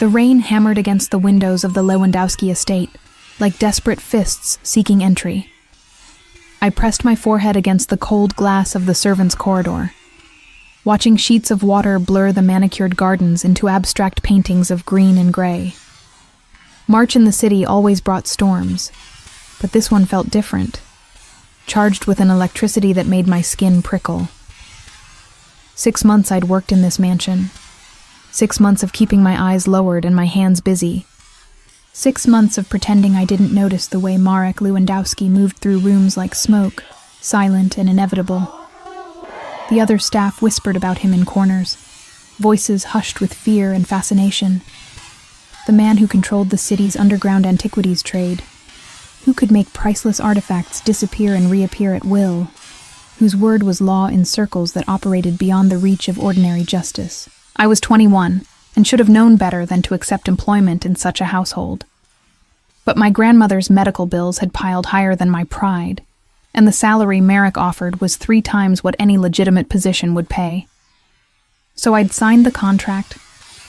The rain hammered against the windows of the Lewandowski estate, like desperate fists seeking entry. I pressed my forehead against the cold glass of the servants' corridor, watching sheets of water blur the manicured gardens into abstract paintings of green and gray. March in the city always brought storms, but this one felt different, charged with an electricity that made my skin prickle. 6 months I'd worked in this mansion. 6 months of keeping my eyes lowered and my hands busy. 6 months of pretending I didn't notice the way Marek Lewandowski moved through rooms like smoke, silent and inevitable. The other staff whispered about him in corners, voices hushed with fear and fascination. The man who controlled the city's underground antiquities trade, who could make priceless artifacts disappear and reappear at will, whose word was law in circles that operated beyond the reach of ordinary justice. I was 21, and should have known better than to accept employment in such a household. But my grandmother's medical bills had piled higher than my pride, and the salary Marek offered was 3 times what any legitimate position would pay. So I'd signed the contract,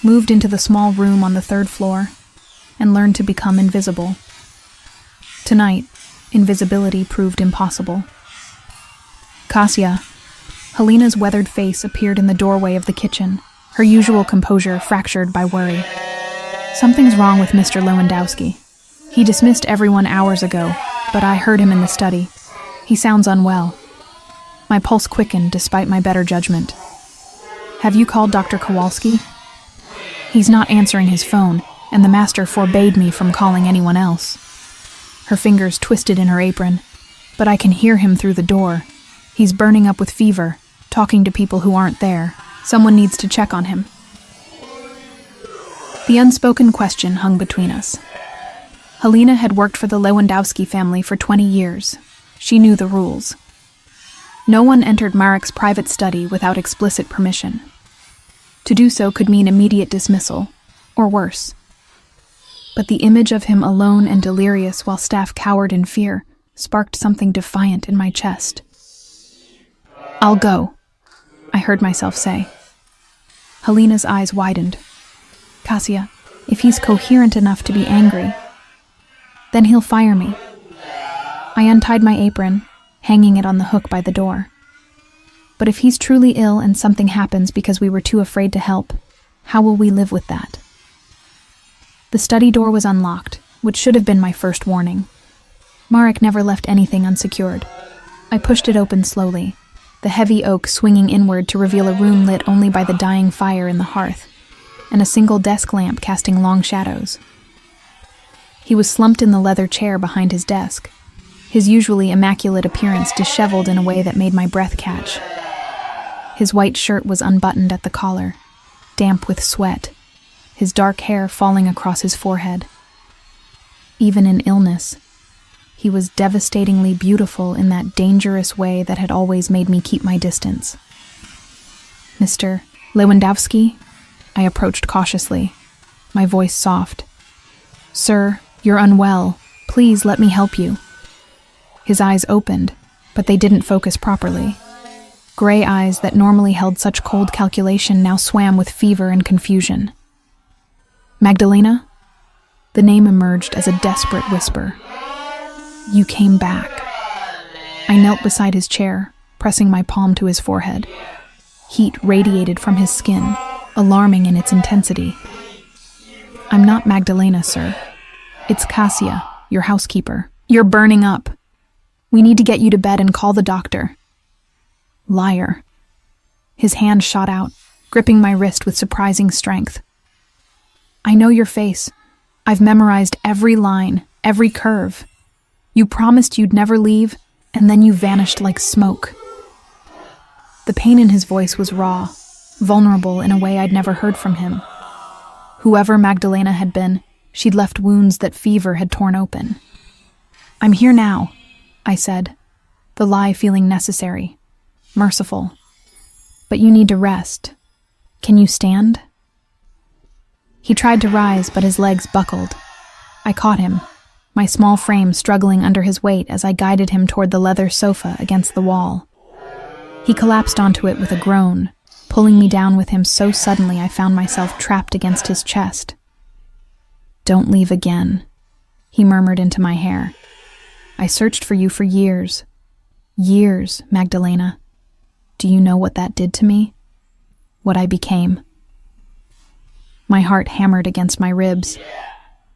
moved into the small room on the 3rd floor, and learned to become invisible. Tonight, invisibility proved impossible. Kasia, Helena's weathered face appeared in the doorway of the kitchen, her usual composure fractured by worry. Something's wrong with Mr. Lewandowski. He dismissed everyone hours ago, but I heard him in the study. He sounds unwell. My pulse quickened despite my better judgment. Have you called Dr. Kowalski? He's not answering his phone, and the master forbade me from calling anyone else. Her fingers twisted in her apron, but I can hear him through the door. He's burning up with fever, talking to people who aren't there. Someone needs to check on him. The unspoken question hung between us. Helena had worked for the Lewandowski family for 20 years. She knew the rules. No one entered Marek's private study without explicit permission. To do so could mean immediate dismissal, or worse. But the image of him alone and delirious while staff cowered in fear sparked something defiant in my chest. "I'll go," I heard myself say. Helena's eyes widened. "Kasia, if he's coherent enough to be angry, then he'll fire me." I untied my apron, hanging it on the hook by the door. But if he's truly ill and something happens because we were too afraid to help, how will we live with that? The study door was unlocked, which should have been my first warning. Marek never left anything unsecured. I pushed it open slowly, the heavy oak swinging inward to reveal a room lit only by the dying fire in the hearth, and a single desk lamp casting long shadows. He was slumped in the leather chair behind his desk, his usually immaculate appearance disheveled in a way that made my breath catch. His white shirt was unbuttoned at the collar, damp with sweat, his dark hair falling across his forehead. Even in illness, he was devastatingly beautiful in that dangerous way that had always made me keep my distance. "Mr. Lewandowski?" I approached cautiously, my voice soft. "Sir, you're unwell. Please let me help you." His eyes opened, but they didn't focus properly. Gray eyes that normally held such cold calculation now swam with fever and confusion. "Magdalena?" The name emerged as a desperate whisper. "You came back." I knelt beside his chair, pressing my palm to his forehead. Heat radiated from his skin, alarming in its intensity. "I'm not Magdalena, sir. It's Kasia, your housekeeper. You're burning up. We need to get you to bed and call the doctor." Liar. His hand shot out, gripping my wrist with surprising strength. "I know your face. I've memorized every line, every curve. You promised you'd never leave, and then you vanished like smoke." The pain in his voice was raw, vulnerable in a way I'd never heard from him. Whoever Magdalena had been, she'd left wounds that fever had torn open. "I'm here now," I said, the lie feeling necessary, merciful. "But you need to rest. Can you stand?" He tried to rise, but his legs buckled. I caught him, my small frame struggling under his weight as I guided him toward the leather sofa against the wall. He collapsed onto it with a groan, pulling me down with him so suddenly I found myself trapped against his chest. Don't leave again, he murmured into my hair. I searched for you for years. Years, Magdalena. Do you know what that did to me? What I became? My heart hammered against my ribs.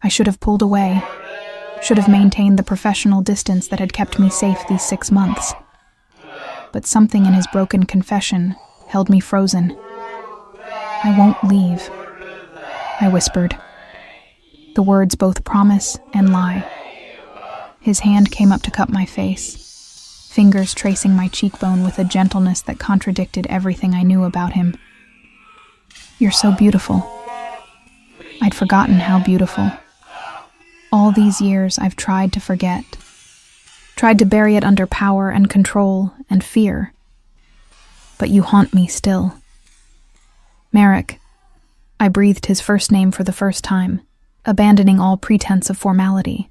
I should have pulled away, should have maintained the professional distance that had kept me safe these 6 months. But something in his broken confession held me frozen. I won't leave, I whispered. The words both promise and lie. His hand came up to cup my face, fingers tracing my cheekbone with a gentleness that contradicted everything I knew about him. You're so beautiful. I'd forgotten how beautiful. All these years I've tried to forget, tried to bury it under power and control and fear. But you haunt me still. Marek. I breathed his first name for the first time, abandoning all pretense of formality.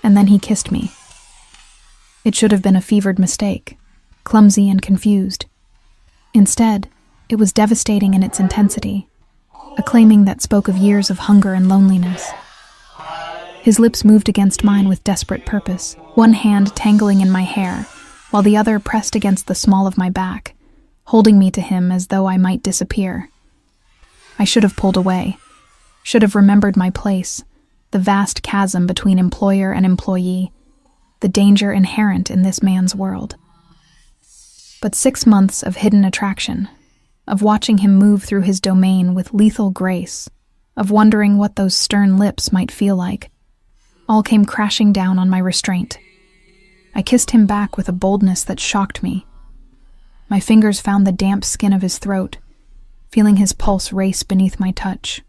And then he kissed me. It should have been a fevered mistake, clumsy and confused. Instead, it was devastating in its intensity, a claiming that spoke of years of hunger and loneliness. His lips moved against mine with desperate purpose, one hand tangling in my hair, while the other pressed against the small of my back, holding me to him as though I might disappear. I should have pulled away, should have remembered my place, the vast chasm between employer and employee, the danger inherent in this man's world. But 6 months of hidden attraction, of watching him move through his domain with lethal grace, of wondering what those stern lips might feel like, all came crashing down on my restraint. I kissed him back with a boldness that shocked me. My fingers found the damp skin of his throat, feeling his pulse race beneath my touch.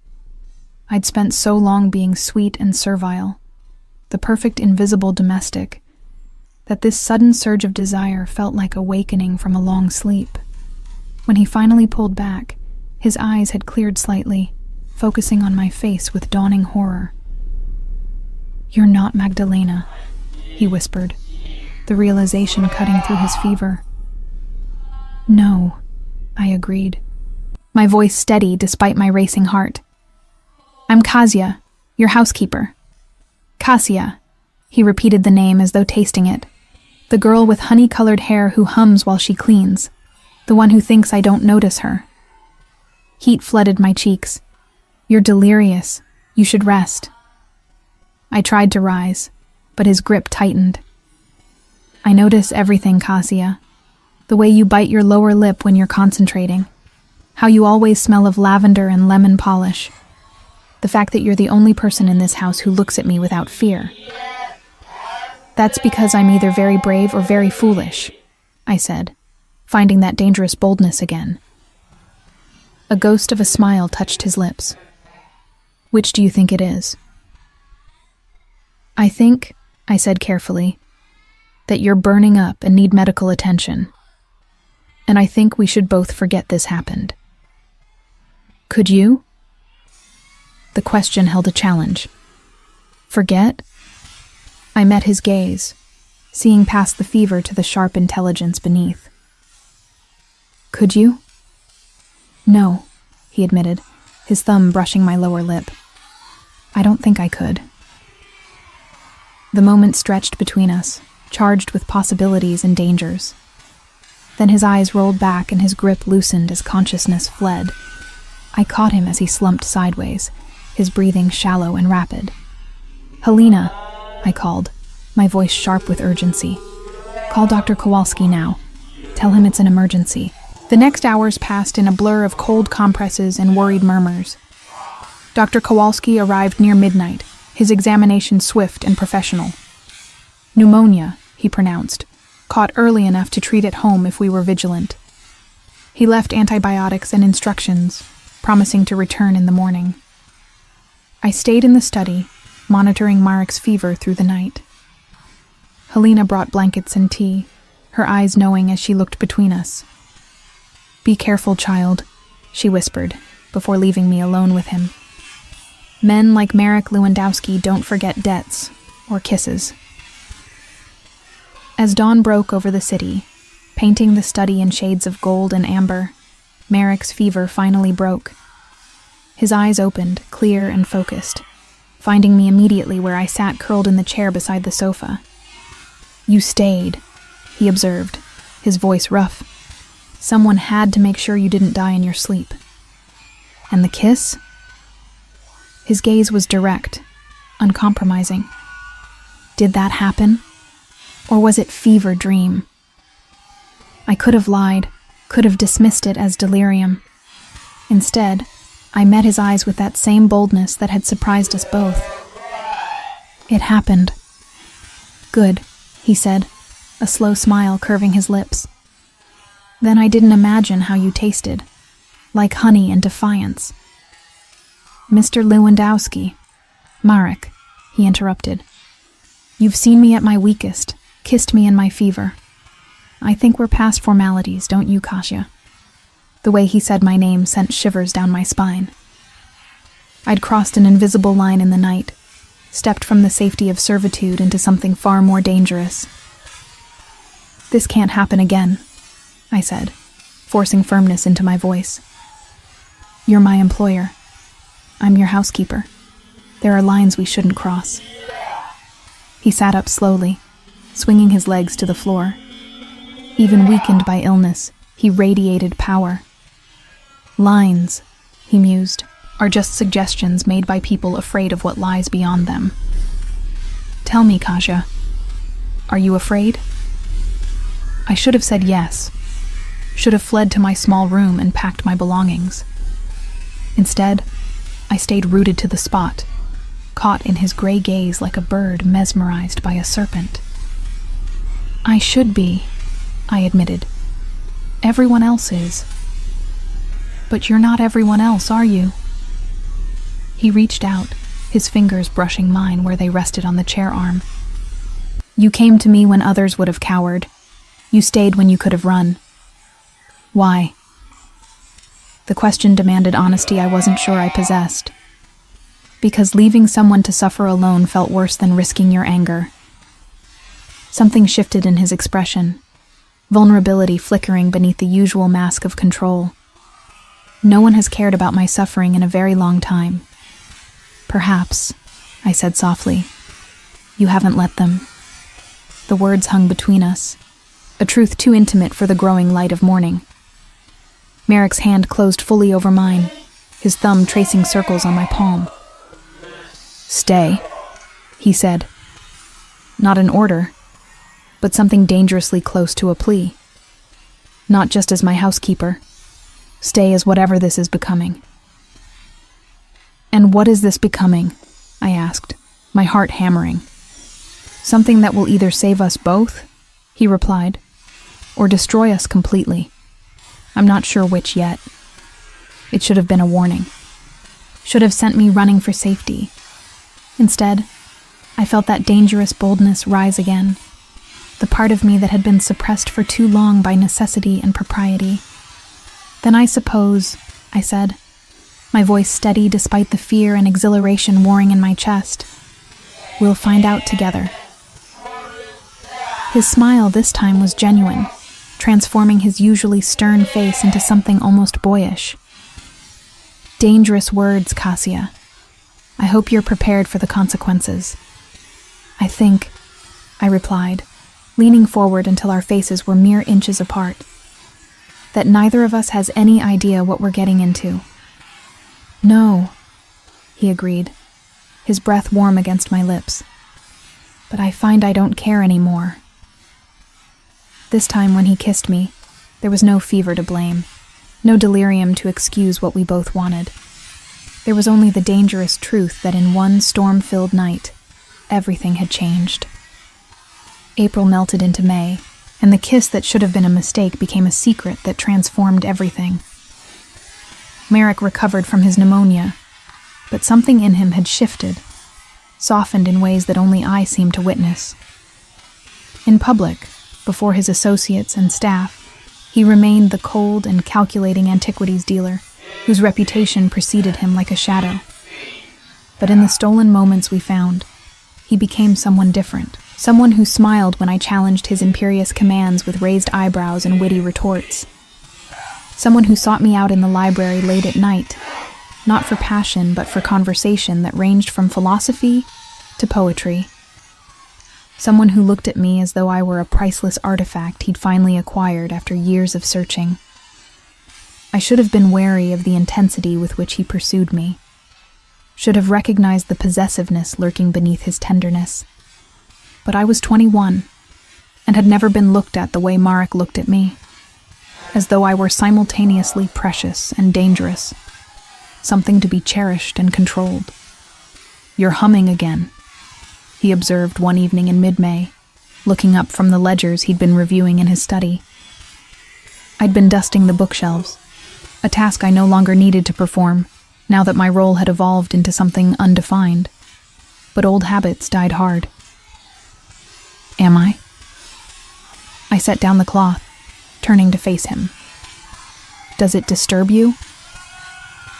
I'd spent so long being sweet and servile, the perfect invisible domestic, that this sudden surge of desire felt like awakening from a long sleep. When he finally pulled back, his eyes had cleared slightly, focusing on my face with dawning horror. "You're not Magdalena," he whispered, the realization cutting through his fever. "No," I agreed, my voice steady despite my racing heart. "I'm Kasia, your housekeeper." "Kasia," he repeated the name as though tasting it. "The girl with honey-colored hair who hums while she cleans. The one who thinks I don't notice her." Heat flooded my cheeks. "You're delirious. You should rest." I tried to rise, but his grip tightened. "I notice everything, Kasia. The way you bite your lower lip when you're concentrating. How you always smell of lavender and lemon polish. The fact that you're the only person in this house who looks at me without fear. That's because I'm either very brave or very foolish," I said, finding that dangerous boldness again. A ghost of a smile touched his lips. "Which do you think it is?" "I think," I said carefully, "that you're burning up and need medical attention. And I think we should both forget this happened." "Could you?" The question held a challenge. "Forget?" I met his gaze, seeing past the fever to the sharp intelligence beneath. "Could you?" "No," he admitted, his thumb brushing my lower lip. "I don't think I could." The moment stretched between us, charged with possibilities and dangers. Then his eyes rolled back and his grip loosened as consciousness fled. I caught him as he slumped sideways, his breathing shallow and rapid. "Helena," I called, my voice sharp with urgency. "Call Dr. Kowalski now. Tell him it's an emergency." The next hours passed in a blur of cold compresses and worried murmurs. Dr. Kowalski arrived near midnight, his examination swift and professional. "Pneumonia," he pronounced, "caught early enough to treat at home if we were vigilant." He left antibiotics and instructions, promising to return in the morning. I stayed in the study, monitoring Marek's fever through the night. Helena brought blankets and tea, her eyes knowing as she looked between us. "Be careful, child," she whispered, before leaving me alone with him. Men like Marek Lewandowski don't forget debts or kisses. As dawn broke over the city, painting the study in shades of gold and amber, Marek's fever finally broke. His eyes opened, clear and focused, finding me immediately where I sat curled in the chair beside the sofa. "You stayed," he observed, his voice rough. "Someone had to make sure you didn't die in your sleep." "And the kiss?" His gaze was direct, uncompromising. Did that happen? Or was it fever dream? I could have lied, could have dismissed it as delirium. Instead, I met his eyes with that same boldness that had surprised us both. "It happened." "Good," he said, a slow smile curving his lips. "Then I didn't imagine how you tasted, like honey and defiance." "Mr. Lewandowski." "Marek," he interrupted. "You've seen me at my weakest, kissed me in my fever. I think we're past formalities, don't you, Kasia?" The way he said my name sent shivers down my spine. I'd crossed an invisible line in the night, stepped from the safety of servitude into something far more dangerous. "This can't happen again," I said, forcing firmness into my voice. "You're my employer. I'm your housekeeper. There are lines we shouldn't cross." He sat up slowly, swinging his legs to the floor. Even weakened by illness, he radiated power. "Lines," he mused, "are just suggestions made by people afraid of what lies beyond them. Tell me, Kasia, are you afraid?" I should have said yes, should have fled to my small room and packed my belongings. Instead, I stayed rooted to the spot, caught in his gray gaze like a bird mesmerized by a serpent. "I should be," I admitted. "Everyone else is." "But you're not everyone else, are you?" He reached out, his fingers brushing mine where they rested on the chair arm. "You came to me when others would have cowered. You stayed when you could have run. Why?" The question demanded honesty I wasn't sure I possessed. "Because leaving someone to suffer alone felt worse than risking your anger." Something shifted in his expression, vulnerability flickering beneath the usual mask of control. "No one has cared about my suffering in a very long time." "Perhaps," I said softly. "You haven't let them." The words hung between us, a truth too intimate for the growing light of morning. Marek's hand closed fully over mine, his thumb tracing circles on my palm. "Stay," he said. Not an order, but something dangerously close to a plea. Not just as my housekeeper. Stay as whatever this is becoming. "And what is this becoming?" I asked, my heart hammering. "Something that will either save us both," he replied, "or destroy us completely. I'm not sure which yet." It should have been a warning. Should have sent me running for safety. Instead, I felt that dangerous boldness rise again, the part of me that had been suppressed for too long by necessity and propriety. "Then I suppose," I said, my voice steady despite the fear and exhilaration warring in my chest, "we'll find out together." His smile this time was genuine, transforming his usually stern face into something almost boyish. "Dangerous words, Kasia. I hope you're prepared for the consequences." "I think," I replied, leaning forward until our faces were mere inches apart, "that neither of us has any idea what we're getting into." "No," he agreed, his breath warm against my lips. "But I find I don't care anymore." This time when he kissed me, there was no fever to blame, no delirium to excuse what we both wanted. There was only the dangerous truth that in one storm-filled night, everything had changed. April melted into May, and the kiss that should have been a mistake became a secret that transformed everything. Marek recovered from his pneumonia, but something in him had shifted, softened in ways that only I seemed to witness. In public, before his associates and staff, he remained the cold and calculating antiquities dealer, whose reputation preceded him like a shadow. But in the stolen moments we found, he became someone different, someone who smiled when I challenged his imperious commands with raised eyebrows and witty retorts. Someone who sought me out in the library late at night, not for passion, but for conversation that ranged from philosophy to poetry. Someone who looked at me as though I were a priceless artifact he'd finally acquired after years of searching. I should have been wary of the intensity with which he pursued me, should have recognized the possessiveness lurking beneath his tenderness. But I was 21, and had never been looked at the way Marek looked at me, as though I were simultaneously precious and dangerous, something to be cherished and controlled. "You're humming again," he observed one evening in mid-May, looking up from the ledgers he'd been reviewing in his study. I'd been dusting the bookshelves, a task I no longer needed to perform, now that my role had evolved into something undefined. But old habits died hard. "Am I?" I set down the cloth, turning to face him. "Does it disturb you?"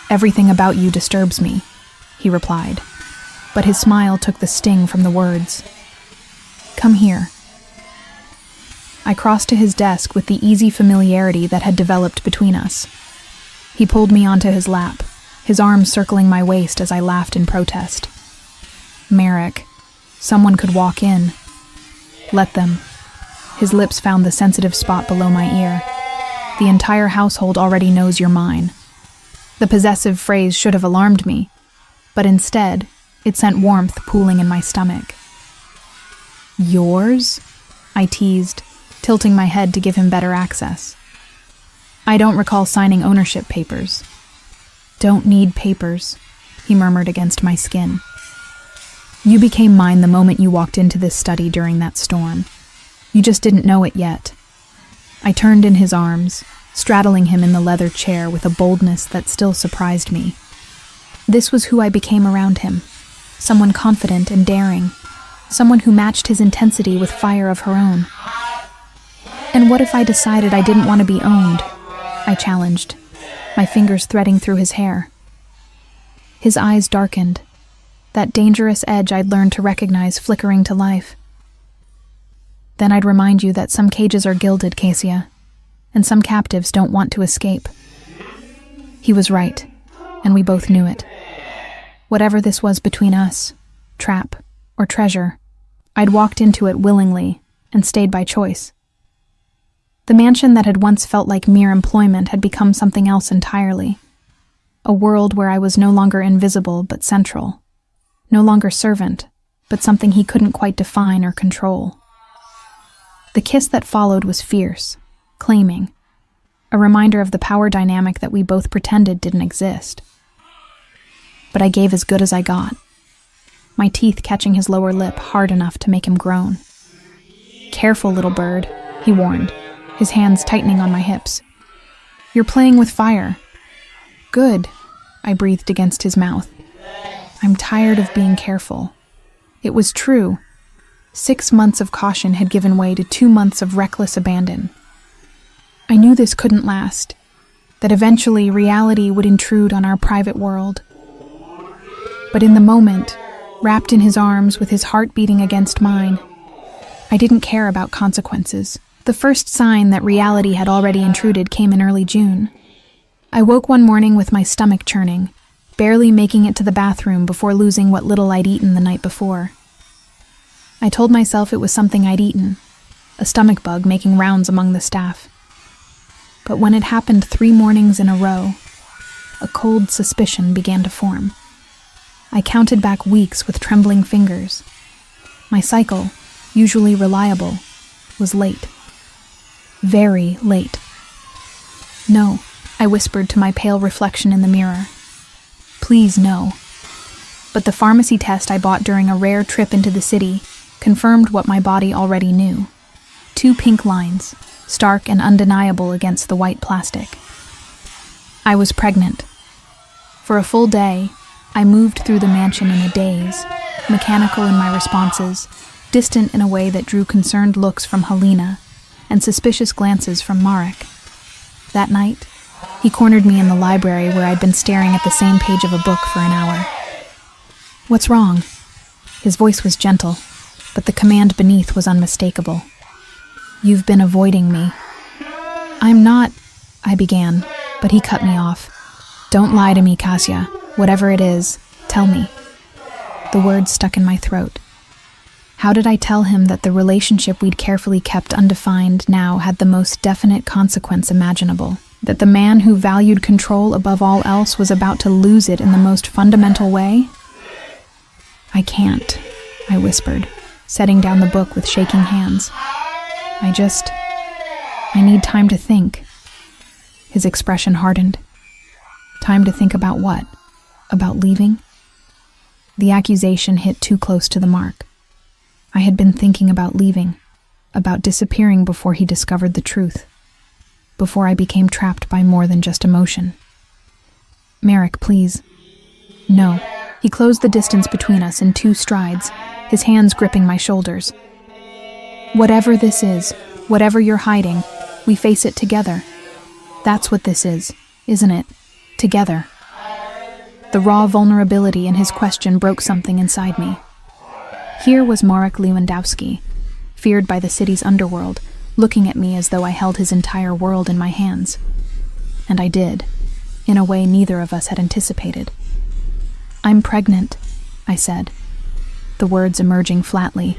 "Everything about you disturbs me," he replied, but his smile took the sting from the words. "Come here." I crossed to his desk with the easy familiarity that had developed between us. He pulled me onto his lap, his arms circling my waist as I laughed in protest. "Marek, someone could walk in." "Let them." His lips found the sensitive spot below my ear. "The entire household already knows you're mine." The possessive phrase should have alarmed me, but instead, it sent warmth pooling in my stomach. "Yours?" I teased, tilting my head to give him better access. "I don't recall signing ownership papers." "Don't need papers," he murmured against my skin. "You became mine the moment you walked into this study during that storm. You just didn't know it yet." I turned in his arms, straddling him in the leather chair with a boldness that still surprised me. This was who I became around him, someone confident and daring, someone who matched his intensity with fire of her own. "And what if I decided I didn't want to be owned?" I challenged, my fingers threading through his hair. His eyes darkened, that dangerous edge I'd learned to recognize flickering to life. "Then I'd remind you that some cages are gilded, Cassia, and some captives don't want to escape." He was right, and we both knew it. Whatever this was between us, trap or treasure, I'd walked into it willingly and stayed by choice. The mansion that had once felt like mere employment had become something else entirely. A world where I was no longer invisible but central, no longer servant, but something he couldn't quite define or control. The kiss that followed was fierce, claiming, a reminder of the power dynamic that we both pretended didn't exist. But I gave as good as I got, my teeth catching his lower lip hard enough to make him groan. "Careful, little bird," he warned, his hands tightening on my hips. "You're playing with fire." "Good," I breathed against his mouth. I'm tired of being careful. It was true. 6 months of caution had given way to 2 months of reckless abandon. I knew this couldn't last, that eventually reality would intrude on our private world. But in the moment, wrapped in his arms with his heart beating against mine, I didn't care about consequences. The first sign that reality had already intruded came in early June. I woke one morning with my stomach churning, barely making it to the bathroom before losing what little I'd eaten the night before. I told myself it was something I'd eaten, a stomach bug making rounds among the staff. But when it happened 3 mornings in a row, a cold suspicion began to form. I counted back weeks with trembling fingers. My cycle, usually reliable, was late. Very late. "No," I whispered to my pale reflection in the mirror. "Please, no." But the pharmacy test I bought during a rare trip into the city confirmed what my body already knew. 2 pink lines, stark and undeniable against the white plastic. I was pregnant. For a full day, I moved through the mansion in a daze, mechanical in my responses, distant in a way that drew concerned looks from Helena and suspicious glances from Marek. That night, he cornered me in the library where I'd been staring at the same page of a book for an hour. "What's wrong?" His voice was gentle, but the command beneath was unmistakable. "You've been avoiding me." "I'm not," I began, but he cut me off. Don't lie to me, Kasia. Whatever it is, tell me. The words stuck in my throat. How did I tell him that the relationship we'd carefully kept undefined now had the most definite consequence imaginable? That the man who valued control above all else was about to lose it in the most fundamental way? I can't, I whispered, setting down the book with shaking hands. I need time to think. His expression hardened. Time to think about what? About leaving? The accusation hit too close to the mark. I had been thinking about leaving, about disappearing before he discovered the truth, before I became trapped by more than just emotion. Marek, please. No. He closed the distance between us in 2 strides, his hands gripping my shoulders. Whatever this is, whatever you're hiding, we face it together. That's what this is, isn't it? Together. The raw vulnerability in his question broke something inside me. Here was Marek Lewandowski, feared by the city's underworld, looking at me as though I held his entire world in my hands. And I did, in a way neither of us had anticipated. I'm pregnant, I said, the words emerging flatly,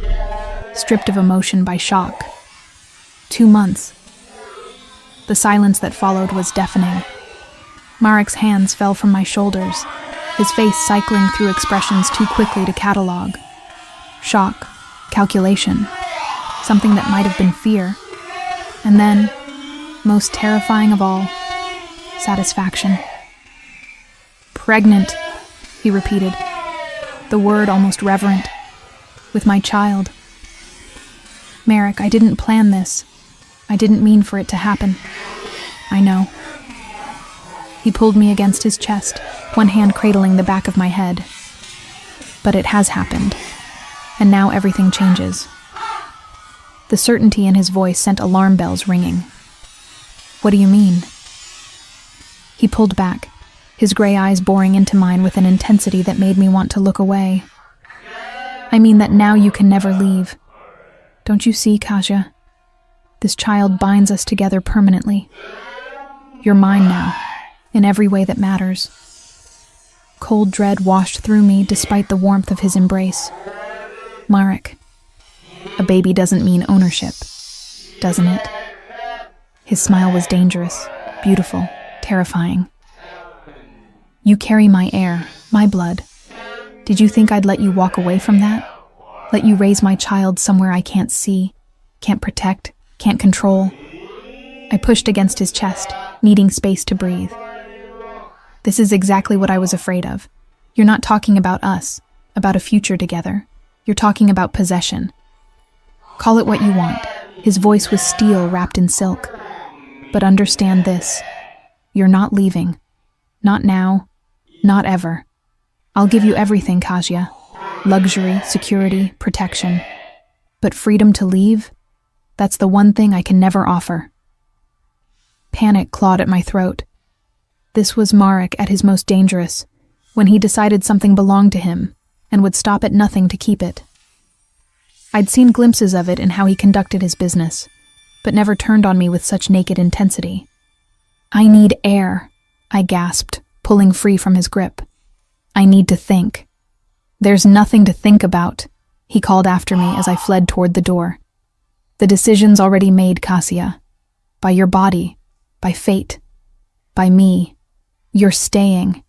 stripped of emotion by shock. 2 months. The silence that followed was deafening. Marek's hands fell from my shoulders, his face cycling through expressions too quickly to catalog. Shock, calculation, something that might have been fear. And then, most terrifying of all, satisfaction. Pregnant, he repeated, the word almost reverent. With my child. Marek, I didn't plan this. I didn't mean for it to happen. I know. He pulled me against his chest, one hand cradling the back of my head. But it has happened, and now everything changes. The certainty in his voice sent alarm bells ringing. What do you mean? He pulled back, his gray eyes boring into mine with an intensity that made me want to look away. I mean that now you can never leave. Don't you see, Kasia? This child binds us together permanently. You're mine now, in every way that matters. Cold dread washed through me despite the warmth of his embrace. Marek, a baby doesn't mean ownership, doesn't it? His smile was dangerous, beautiful, terrifying. You carry my air, my blood. Did you think I'd let you walk away from that? Let you raise my child somewhere I can't see, can't protect, can't control? I pushed against his chest, needing space to breathe. This is exactly what I was afraid of. You're not talking about us, about a future together. You're talking about possession. Call it what you want. His voice was steel wrapped in silk. But understand this. You're not leaving. Not now. Not ever. I'll give you everything, Kasia. Luxury, security, protection. But freedom to leave? That's the one thing I can never offer. Panic clawed at my throat. This was Marek at his most dangerous, when he decided something belonged to him and would stop at nothing to keep it. I'd seen glimpses of it in how he conducted his business, but never turned on me with such naked intensity. I need air, I gasped, pulling free from his grip. I need to think. There's nothing to think about, he called after me as I fled toward the door. The decision's already made, Kasia. By your body, by fate, by me. You're staying.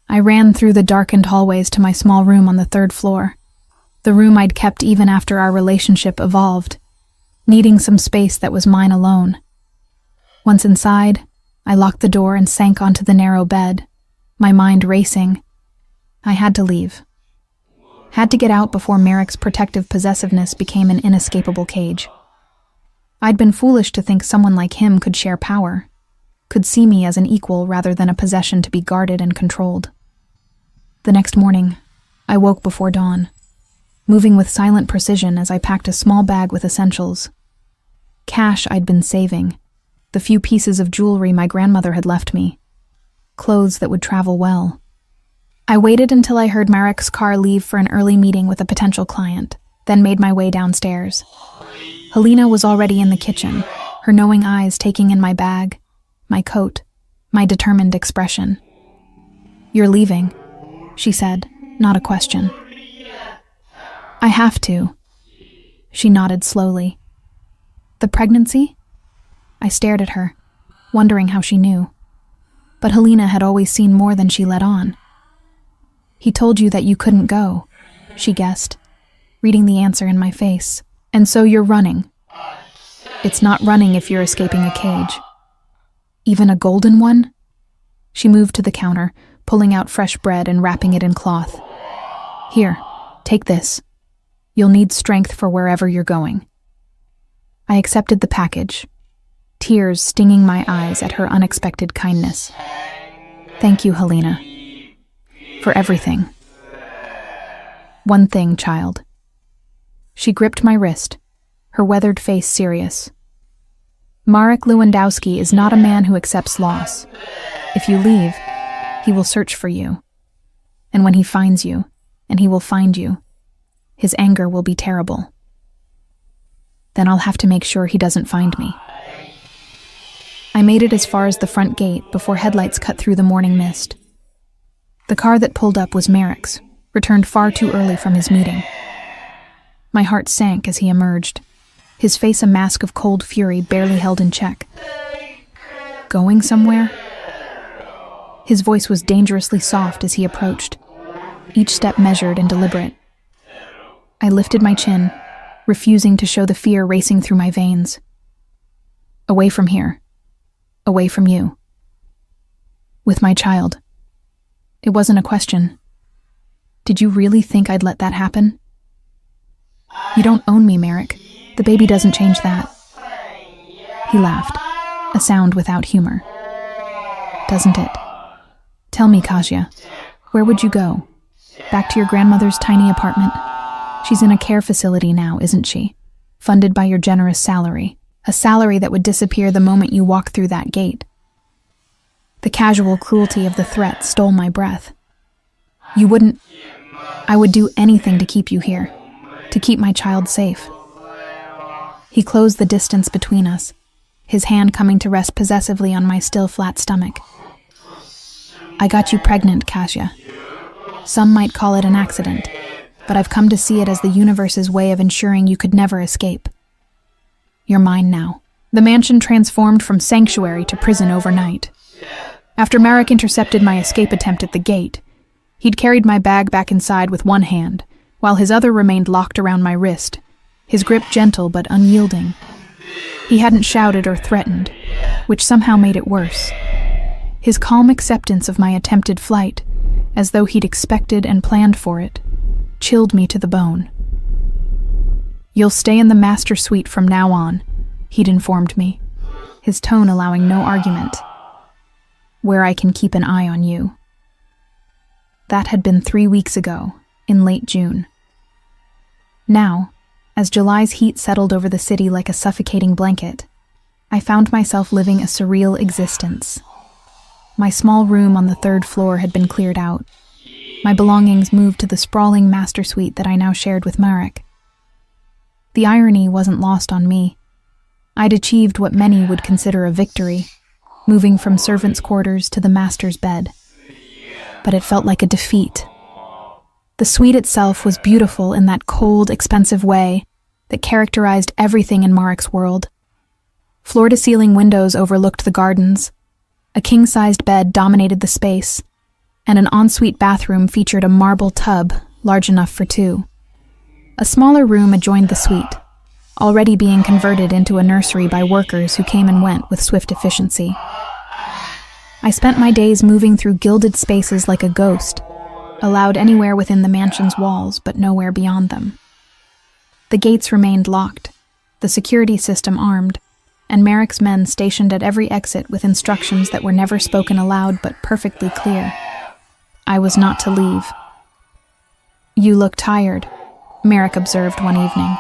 I ran through the darkened hallways to my small room on the 3rd floor, the room I'd kept even after our relationship evolved, needing some space that was mine alone. Once inside, I locked the door and sank onto the narrow bed, my mind racing. I had to leave. Had to get out before Marek's protective possessiveness became an inescapable cage. I'd been foolish to think someone like him could share power, could see me as an equal rather than a possession to be guarded and controlled. The next morning, I woke before dawn, moving with silent precision as I packed a small bag with essentials. Cash I'd been saving, the few pieces of jewelry my grandmother had left me, clothes that would travel well. I waited until I heard Marek's car leave for an early meeting with a potential client, then made my way downstairs. Helena was already in the kitchen, her knowing eyes taking in my bag, my coat, my determined expression. "You're leaving," she said, not a question. "I have to." She nodded slowly. "The pregnancy?" I stared at her, wondering how she knew. But Helena had always seen more than she let on. "He told you that you couldn't go," she guessed, reading the answer in my face. "And so you're running." "It's not running if you're escaping a cage." "Even a golden one?" She moved to the counter, pulling out fresh bread and wrapping it in cloth. "Here, take this. You'll need strength for wherever you're going." I accepted the package, tears stinging my eyes at her unexpected kindness. "Thank you, Helena, for everything." "One thing, child." She gripped my wrist, her weathered face serious. "Marek Lewandowski is not a man who accepts loss. If you leave, he will search for you. And when he finds you, and he will find you, his anger will be terrible. Then I'll have to make sure he doesn't find me." I made it as far as the front gate before headlights cut through the morning mist. The car that pulled up was Marek's, returned far too early from his meeting. My heart sank as he emerged, his face a mask of cold fury barely held in check. "Going somewhere?" His voice was dangerously soft as he approached, each step measured and deliberate. I lifted my chin, refusing to show the fear racing through my veins. "Away from here. Away from you. With my child." It wasn't a question. "Did you really think I'd let that happen?" "You don't own me, Marek. The baby doesn't change that." He laughed, a sound without humor. "Doesn't it? Tell me, Kasia, where would you go? Back to your grandmother's tiny apartment? She's in a care facility now, isn't she? Funded by your generous salary. A salary that would disappear the moment you walk through that gate." The casual cruelty of the threat stole my breath. "You wouldn't..." "I would do anything to keep you here, to keep my child safe." He closed the distance between us, his hand coming to rest possessively on my still flat stomach. "I got you pregnant, Kasia. Some might call it an accident, but I've come to see it as the universe's way of ensuring you could never escape. You're mine now." The mansion transformed from sanctuary to prison overnight. After Marek intercepted my escape attempt at the gate, he'd carried my bag back inside with one hand, while his other remained locked around my wrist, his grip gentle but unyielding. He hadn't shouted or threatened, which somehow made it worse. His calm acceptance of my attempted flight, as though he'd expected and planned for it, chilled me to the bone. "You'll stay in the master suite from now on," he'd informed me, his tone allowing no argument. "Where I can keep an eye on you." That had been 3 weeks ago, in late June. Now, as July's heat settled over the city like a suffocating blanket, I found myself living a surreal existence. My small room on the 3rd floor had been cleared out. My belongings moved to the sprawling master suite that I now shared with Marek. The irony wasn't lost on me. I'd achieved what many would consider a victory, moving from servants' quarters to the master's bed. But it felt like a defeat. The suite itself was beautiful in that cold, expensive way that characterized everything in Marek's world. Floor-to-ceiling windows overlooked the gardens. A king-sized bed dominated the space, and an ensuite bathroom featured a marble tub large enough for 2. A smaller room adjoined the suite, already being converted into a nursery by workers who came and went with swift efficiency. I spent my days moving through gilded spaces like a ghost, allowed anywhere within the mansion's walls but nowhere beyond them. The gates remained locked, the security system armed, and Marek's men stationed at every exit with instructions that were never spoken aloud but perfectly clear. I was not to leave. "You look tired," Marek observed one evening,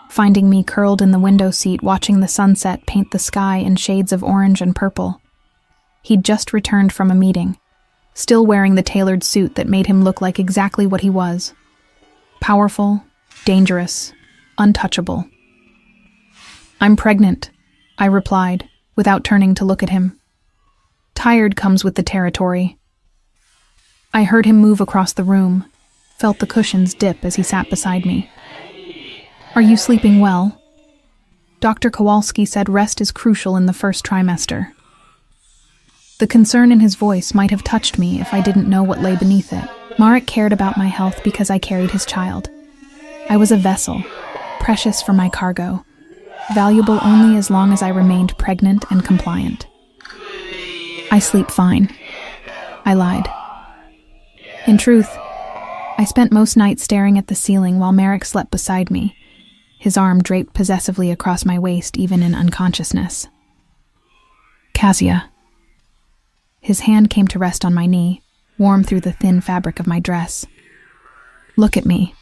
finding me curled in the window seat watching the sunset paint the sky in shades of orange and purple. He'd just returned from a meeting, still wearing the tailored suit that made him look like exactly what he was. Powerful, dangerous, untouchable. "I'm pregnant," I replied, without turning to look at him. "Tired comes with the territory." I heard him move across the room, felt the cushions dip as he sat beside me. "Are you sleeping well?" Dr. Kowalski said rest is crucial in the first trimester. The concern in his voice might have touched me if I didn't know what lay beneath it. Marek cared about my health because I carried his child. I was a vessel, precious for my cargo, valuable only as long as I remained pregnant and compliant. "I sleep fine," I lied. In truth, I spent most nights staring at the ceiling while Marek slept beside me, his arm draped possessively across my waist even in unconsciousness. "Cassia." His hand came to rest on my knee, warm through the thin fabric of my dress. "Look at me."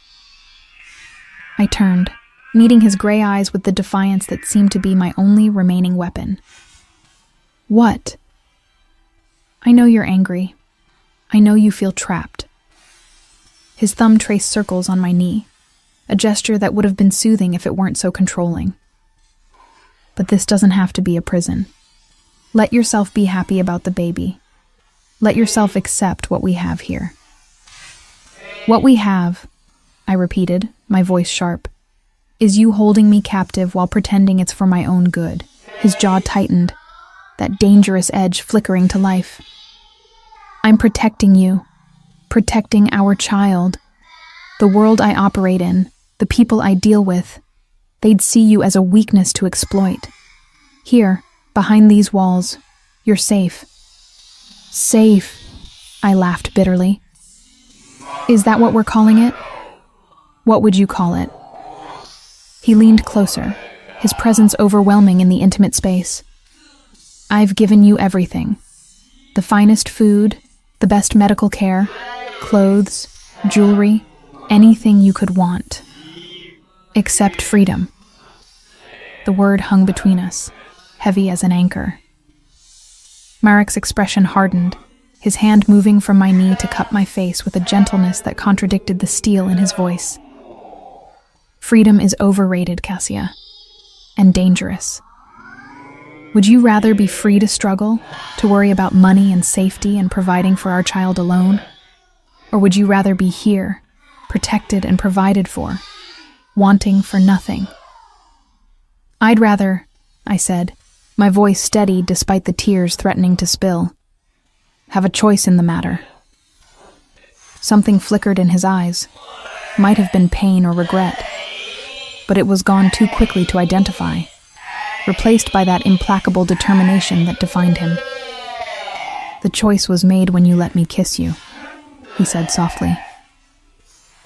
I turned, meeting his gray eyes with the defiance that seemed to be my only remaining weapon. "What?" "I know you're angry. I know you feel trapped." His thumb traced circles on my knee, a gesture that would have been soothing if it weren't so controlling. "But this doesn't have to be a prison. Let yourself be happy about the baby. Let yourself accept what we have here." "What we have," I repeated, my voice sharp, "is you holding me captive while pretending it's for my own good." His jaw tightened, that dangerous edge flickering to life. "I'm protecting you, protecting our child. The world I operate in, the people I deal with, they'd see you as a weakness to exploit. Here, behind these walls, you're safe." "Safe," I laughed bitterly. "Is that what we're calling it? What would you call it?" He leaned closer, his presence overwhelming in the intimate space. "I've given you everything. The finest food, the best medical care, clothes, jewelry, anything you could want. Except freedom." The word hung between us, heavy as an anchor. Marek's expression hardened, his hand moving from my knee to cup my face with a gentleness that contradicted the steel in his voice. "Freedom is overrated, Cassia, and dangerous. Would you rather be free to struggle, to worry about money and safety and providing for our child alone? Or would you rather be here, protected and provided for, wanting for nothing?" "I'd rather," I said, my voice steady despite the tears threatening to spill, "have a choice in the matter." Something flickered in his eyes. Might have been pain or regret, but it was gone too quickly to identify, replaced by that implacable determination that defined him. "The choice was made when you let me kiss you," he said softly.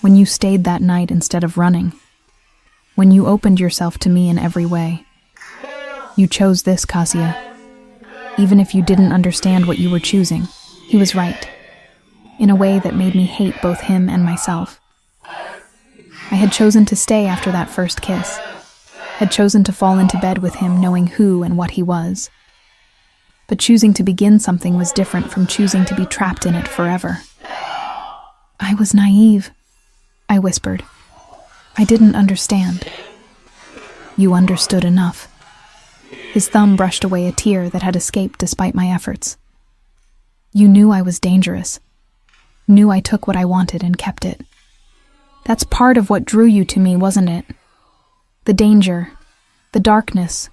"When you stayed that night instead of running. When you opened yourself to me in every way. You chose this, Cassia. Even if you didn't understand what you were choosing." He was right, in a way that made me hate both him and myself. I had chosen to stay after that first kiss, had chosen to fall into bed with him knowing who and what he was. But choosing to begin something was different from choosing to be trapped in it forever. "I was naive," I whispered. "I didn't understand." "You understood enough." His thumb brushed away a tear that had escaped despite my efforts. "You knew I was dangerous. Knew I took what I wanted and kept it. That's part of what drew you to me, wasn't it? The danger, the darkness.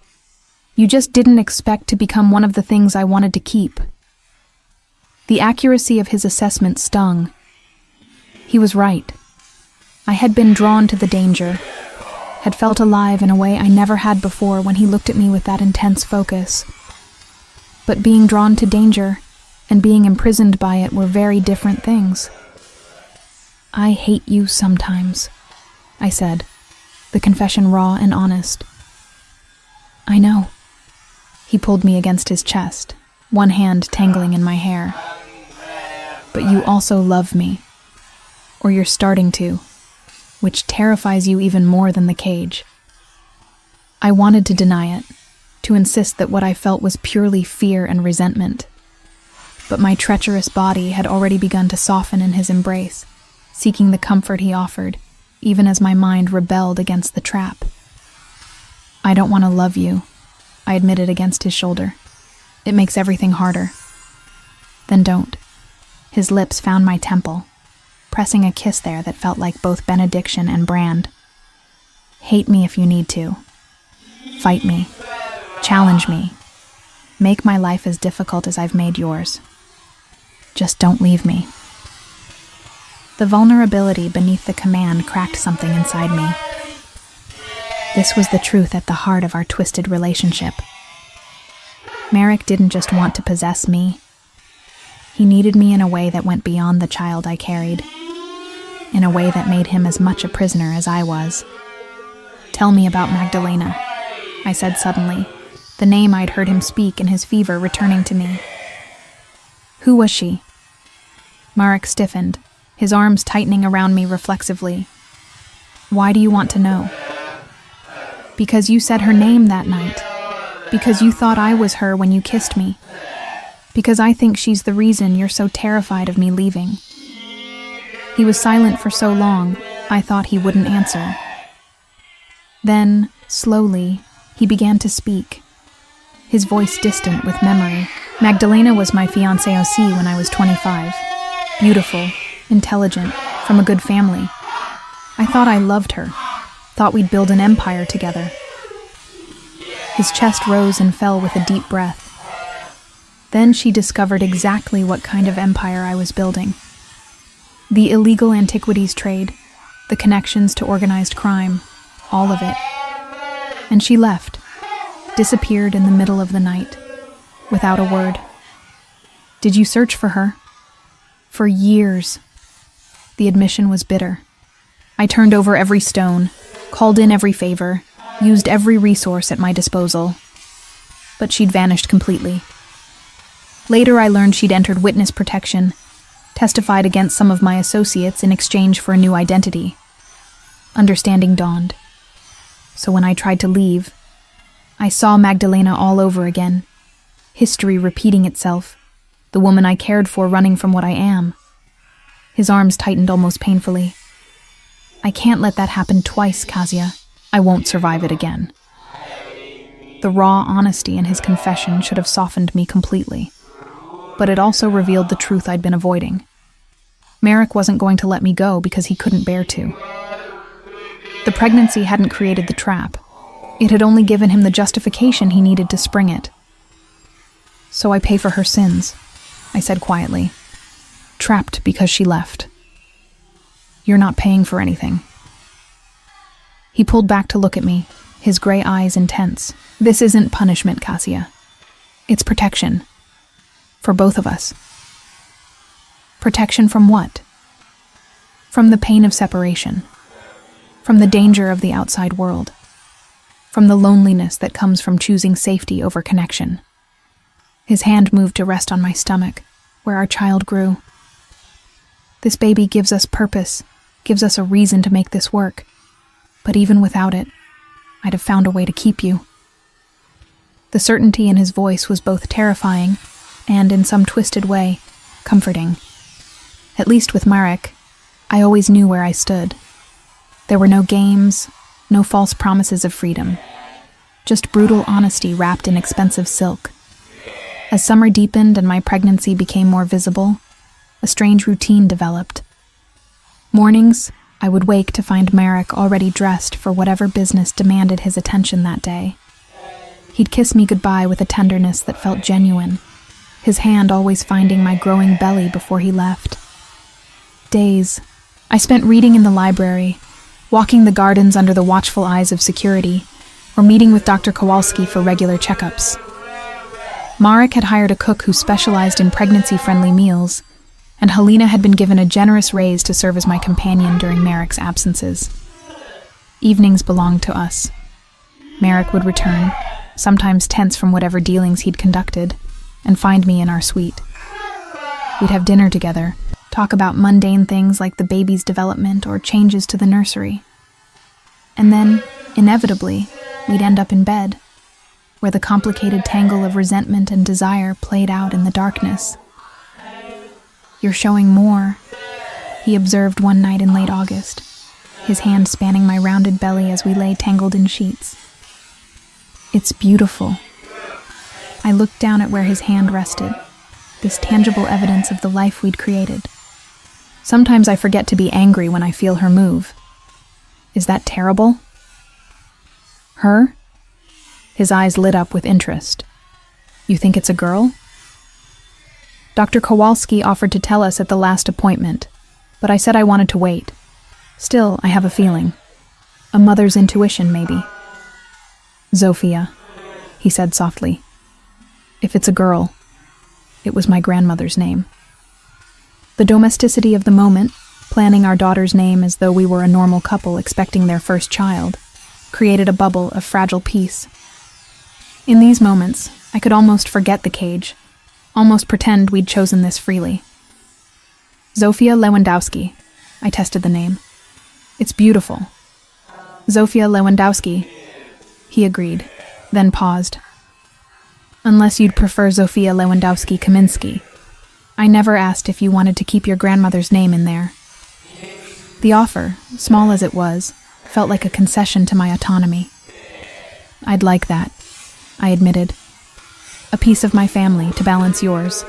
You just didn't expect to become one of the things I wanted to keep." The accuracy of his assessment stung. He was right. I had been drawn to the danger, had felt alive in a way I never had before when he looked at me with that intense focus. But being drawn to danger and being imprisoned by it were very different things. "I hate you sometimes," I said, the confession raw and honest. "I know." He pulled me against his chest, one hand tangling in my hair. "But you also love me. Or you're starting to, which terrifies you even more than the cage." I wanted to deny it, to insist that what I felt was purely fear and resentment. But my treacherous body had already begun to soften in his embrace, seeking the comfort he offered, even as my mind rebelled against the trap. "I don't want to love you," I admitted against his shoulder. "It makes everything harder." "Then don't." His lips found my temple, pressing a kiss there that felt like both benediction and brand. Hate me if you need to. Fight me. Challenge me. Make my life as difficult as I've made yours. Just don't leave me. The vulnerability beneath the command cracked something inside me. This was the truth at the heart of our twisted relationship. Marek didn't just want to possess me. He needed me in a way that went beyond the child I carried, in a way that made him as much a prisoner as I was. Tell me about Magdalena, I said suddenly, the name I'd heard him speak in his fever returning to me. Who was she? Marek stiffened, his arms tightening around me reflexively. Why do you want to know? Because you said her name that night. Because you thought I was her when you kissed me. Because I think she's the reason you're so terrified of me leaving. He was silent for so long, I thought he wouldn't answer. Then, slowly, he began to speak, his voice distant with memory. Magdalena was my fiancée aussi when I was 25. Beautiful, intelligent, from a good family. I thought I loved her, thought we'd build an empire together. His chest rose and fell with a deep breath. Then she discovered exactly what kind of empire I was building. The illegal antiquities trade, the connections to organized crime, all of it. And she left, disappeared in the middle of the night, without a word. Did you search for her? For years. The admission was bitter. I turned over every stone, called in every favor, used every resource at my disposal. But she'd vanished completely. Later I learned she'd entered witness protection, testified against some of my associates in exchange for a new identity. Understanding dawned. So when I tried to leave, I saw Magdalena all over again, history repeating itself, the woman I cared for running from what I am. His arms tightened almost painfully. I can't let that happen twice, Kasia. I won't survive it again. The raw honesty in his confession should have softened me completely, but it also revealed the truth I'd been avoiding. Marek wasn't going to let me go because he couldn't bear to. The pregnancy hadn't created the trap. It had only given him the justification he needed to spring it. So I pay for her sins, I said quietly. Trapped because she left. You're not paying for anything. He pulled back to look at me, his gray eyes intense. This isn't punishment, Kasia. It's protection. For both of us. Protection from what? From the pain of separation. From the danger of the outside world. From the loneliness that comes from choosing safety over connection. His hand moved to rest on my stomach, where our child grew. This baby gives us purpose, gives us a reason to make this work. But even without it, I'd have found a way to keep you. The certainty in his voice was both terrifying and, in some twisted way, comforting. At least with Marek, I always knew where I stood. There were no games, no false promises of freedom. Just brutal honesty wrapped in expensive silk. As summer deepened and my pregnancy became more visible, a strange routine developed. Mornings, I would wake to find Marek already dressed for whatever business demanded his attention that day. He'd kiss me goodbye with a tenderness that felt genuine, his hand always finding my growing belly before he left. Days I spent reading in the library, walking the gardens under the watchful eyes of security, or meeting with Dr. Kowalski for regular checkups. Marek had hired a cook who specialized in pregnancy-friendly meals, and Helena had been given a generous raise to serve as my companion during Marek's absences. Evenings belonged to us. Marek would return, sometimes tense from whatever dealings he'd conducted, and find me in our suite. We'd have dinner together, talk about mundane things like the baby's development or changes to the nursery. And then, inevitably, we'd end up in bed, where the complicated tangle of resentment and desire played out in the darkness. You're showing more, he observed one night in late August, his hand spanning my rounded belly as we lay tangled in sheets. It's beautiful. I looked down at where his hand rested, this tangible evidence of the life we'd created. Sometimes I forget to be angry when I feel her move. Is that terrible? Her? His eyes lit up with interest. You think it's a girl? Dr. Kowalski offered to tell us at the last appointment, but I said I wanted to wait. Still, I have a feeling. A mother's intuition, maybe. Zofia, he said softly. If it's a girl, it was my grandmother's name. The domesticity of the moment, planning our daughter's name as though we were a normal couple expecting their first child, created a bubble of fragile peace. In these moments, I could almost forget the cage, almost pretend we'd chosen this freely. Zofia Lewandowski. I tested the name. It's beautiful. Zofia Lewandowski. He agreed, then paused. Unless you'd prefer Zofia Lewandowski Kaminsky. I never asked if you wanted to keep your grandmother's name in there. The offer, small as it was, felt like a concession to my autonomy. I'd like that, I admitted. A piece of my family to balance yours.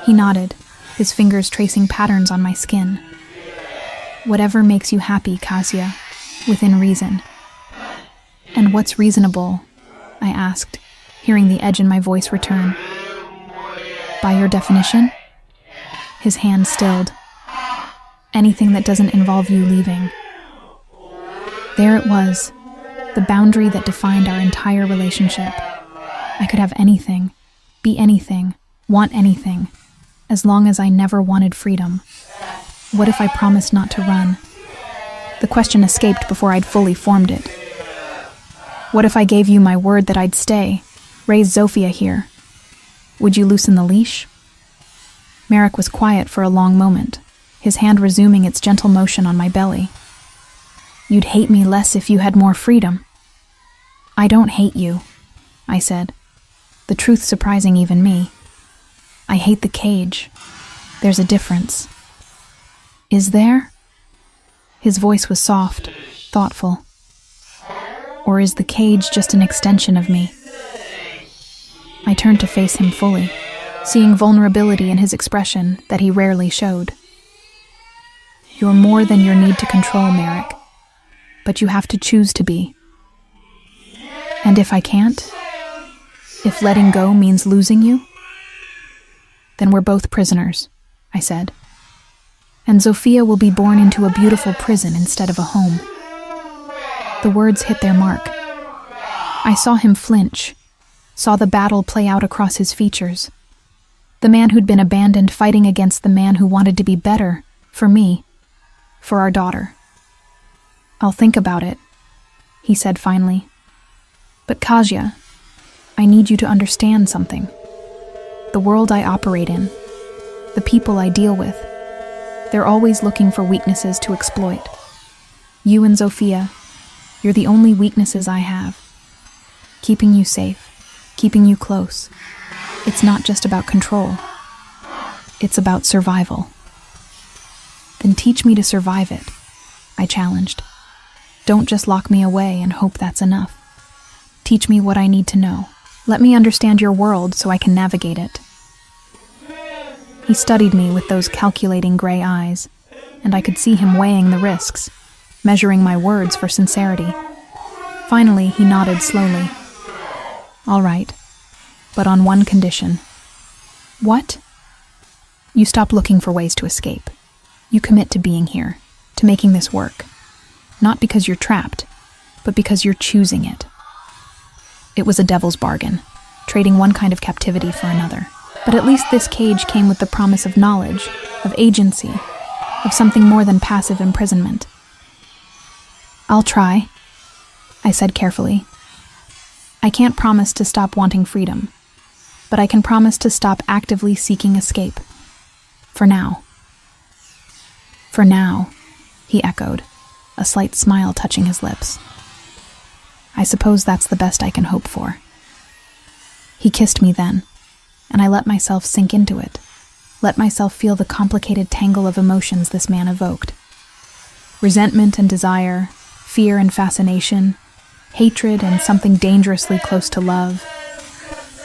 He nodded, his fingers tracing patterns on my skin. Whatever makes you happy, Kasia, within reason. And what's reasonable? I asked, hearing the edge in my voice return. By your definition? His hand stilled. Anything that doesn't involve you leaving. There it was, the boundary that defined our entire relationship. I could have anything, be anything, want anything, as long as I never wanted freedom. What if I promised not to run? The question escaped before I'd fully formed it. What if I gave you my word that I'd stay, raise Zofia here? Would you loosen the leash? Merrick was quiet for a long moment, his hand resuming its gentle motion on my belly. You'd hate me less if you had more freedom. I don't hate you, I said, the truth surprising even me. I hate the cage. There's a difference. Is there? His voice was soft, thoughtful. Or is the cage just an extension of me? I turned to face him fully, seeing vulnerability in his expression that he rarely showed. You're more than your need to control, Merrick, but you have to choose to be. And if I can't? If letting go means losing you? Then we're both prisoners, I said. And Zofia will be born into a beautiful prison instead of a home. The words hit their mark. I saw him flinch, saw the battle play out across his features. The man who'd been abandoned fighting against the man who wanted to be better, for me, for our daughter. I'll think about it, he said finally. But Kasia, I need you to understand something. The world I operate in, the people I deal with, they're always looking for weaknesses to exploit. You and Zofia, you're the only weaknesses I have. Keeping you safe. Keeping you close. It's not just about control. It's about survival. Then teach me to survive it, I challenged. Don't just lock me away and hope that's enough. Teach me what I need to know. Let me understand your world so I can navigate it. He studied me with those calculating gray eyes, and I could see him weighing the risks, measuring my words for sincerity. Finally, he nodded slowly. All right, but on one condition. What? You stop looking for ways to escape. You commit to being here, to making this work. Not because you're trapped, but because you're choosing it. It was a devil's bargain, trading one kind of captivity for another. But at least this cage came with the promise of knowledge, of agency, of something more than passive imprisonment. I'll try, I said carefully. I can't promise to stop wanting freedom, but I can promise to stop actively seeking escape. For now. For now, he echoed, a slight smile touching his lips. I suppose that's the best I can hope for. He kissed me then, and I let myself sink into it, let myself feel the complicated tangle of emotions this man evoked. Resentment and desire, fear and fascination, hatred and something dangerously close to love.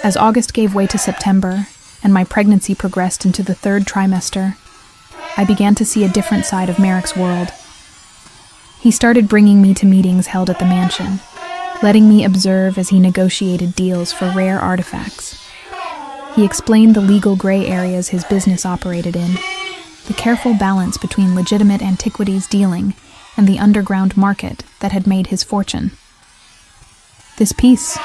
As August gave way to September, and my pregnancy progressed into the 3rd trimester, I began to see a different side of Marek's world. He started bringing me to meetings held at the mansion, letting me observe as he negotiated deals for rare artifacts. He explained the legal gray areas his business operated in, the careful balance between legitimate antiquities dealing and the underground market that had made his fortune. "This piece,"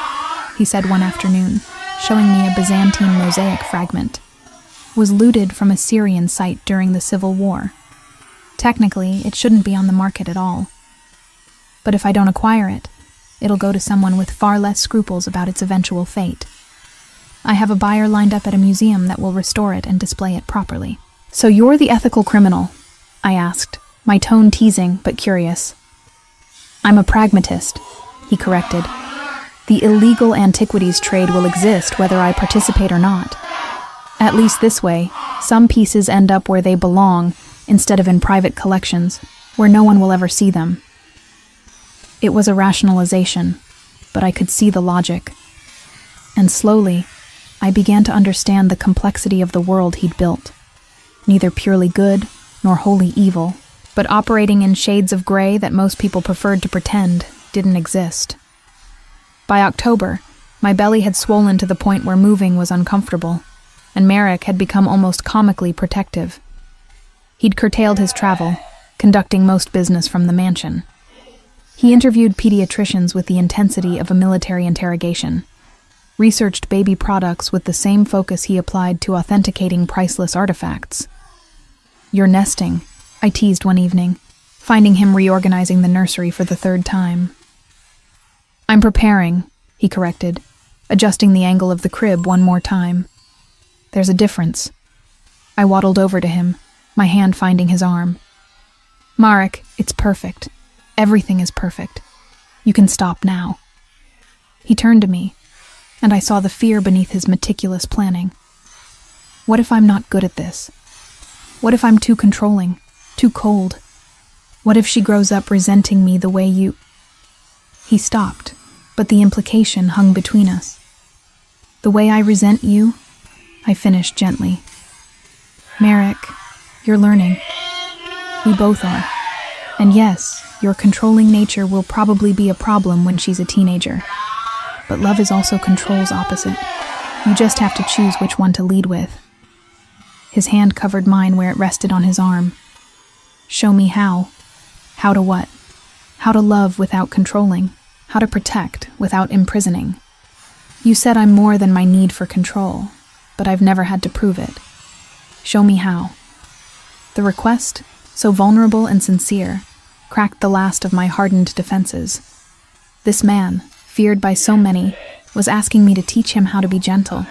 he said one afternoon, showing me a Byzantine mosaic fragment, was looted from a Syrian site during the Civil War. Technically, it shouldn't be on the market at all. But if I don't acquire it, it'll go to someone with far less scruples about its eventual fate. I have a buyer lined up at a museum that will restore it and display it properly. "So you're the ethical criminal?" I asked, my tone teasing but curious. "I'm a pragmatist," he corrected. "The illegal antiquities trade will exist whether I participate or not. At least this way, some pieces end up where they belong instead of in private collections, where no one will ever see them." It was a rationalization, but I could see the logic. And slowly, I began to understand the complexity of the world he'd built. Neither purely good nor wholly evil, but operating in shades of gray that most people preferred to pretend didn't exist. By October, my belly had swollen to the point where moving was uncomfortable, and Marek had become almost comically protective. He'd curtailed his travel, conducting most business from the mansion. He interviewed pediatricians with the intensity of a military interrogation, researched baby products with the same focus he applied to authenticating priceless artifacts. "You're nesting," I teased one evening, finding him reorganizing the nursery for the 3rd time. "I'm preparing," he corrected, adjusting the angle of the crib one more time. "There's a difference." I waddled over to him, my hand finding his arm. "Marek, it's perfect. Everything is perfect. You can stop now." He turned to me, and I saw the fear beneath his meticulous planning. What if I'm not good at this? What if I'm too controlling, too cold? What if she grows up resenting me the way you... He stopped, but the implication hung between us. "The way I resent you?" I finished gently. "Marek, you're learning. We both are. And yes, your controlling nature will probably be a problem when she's a teenager. But love is also control's opposite. You just have to choose which one to lead with." His hand covered mine where it rested on his arm. "Show me how. How to what? How to love without controlling. How to protect without imprisoning. You said I'm more than my need for control, but I've never had to prove it. Show me how." The request, so vulnerable and sincere, cracked the last of my hardened defenses. This man, feared by so many, was asking me to teach him how to be gentle,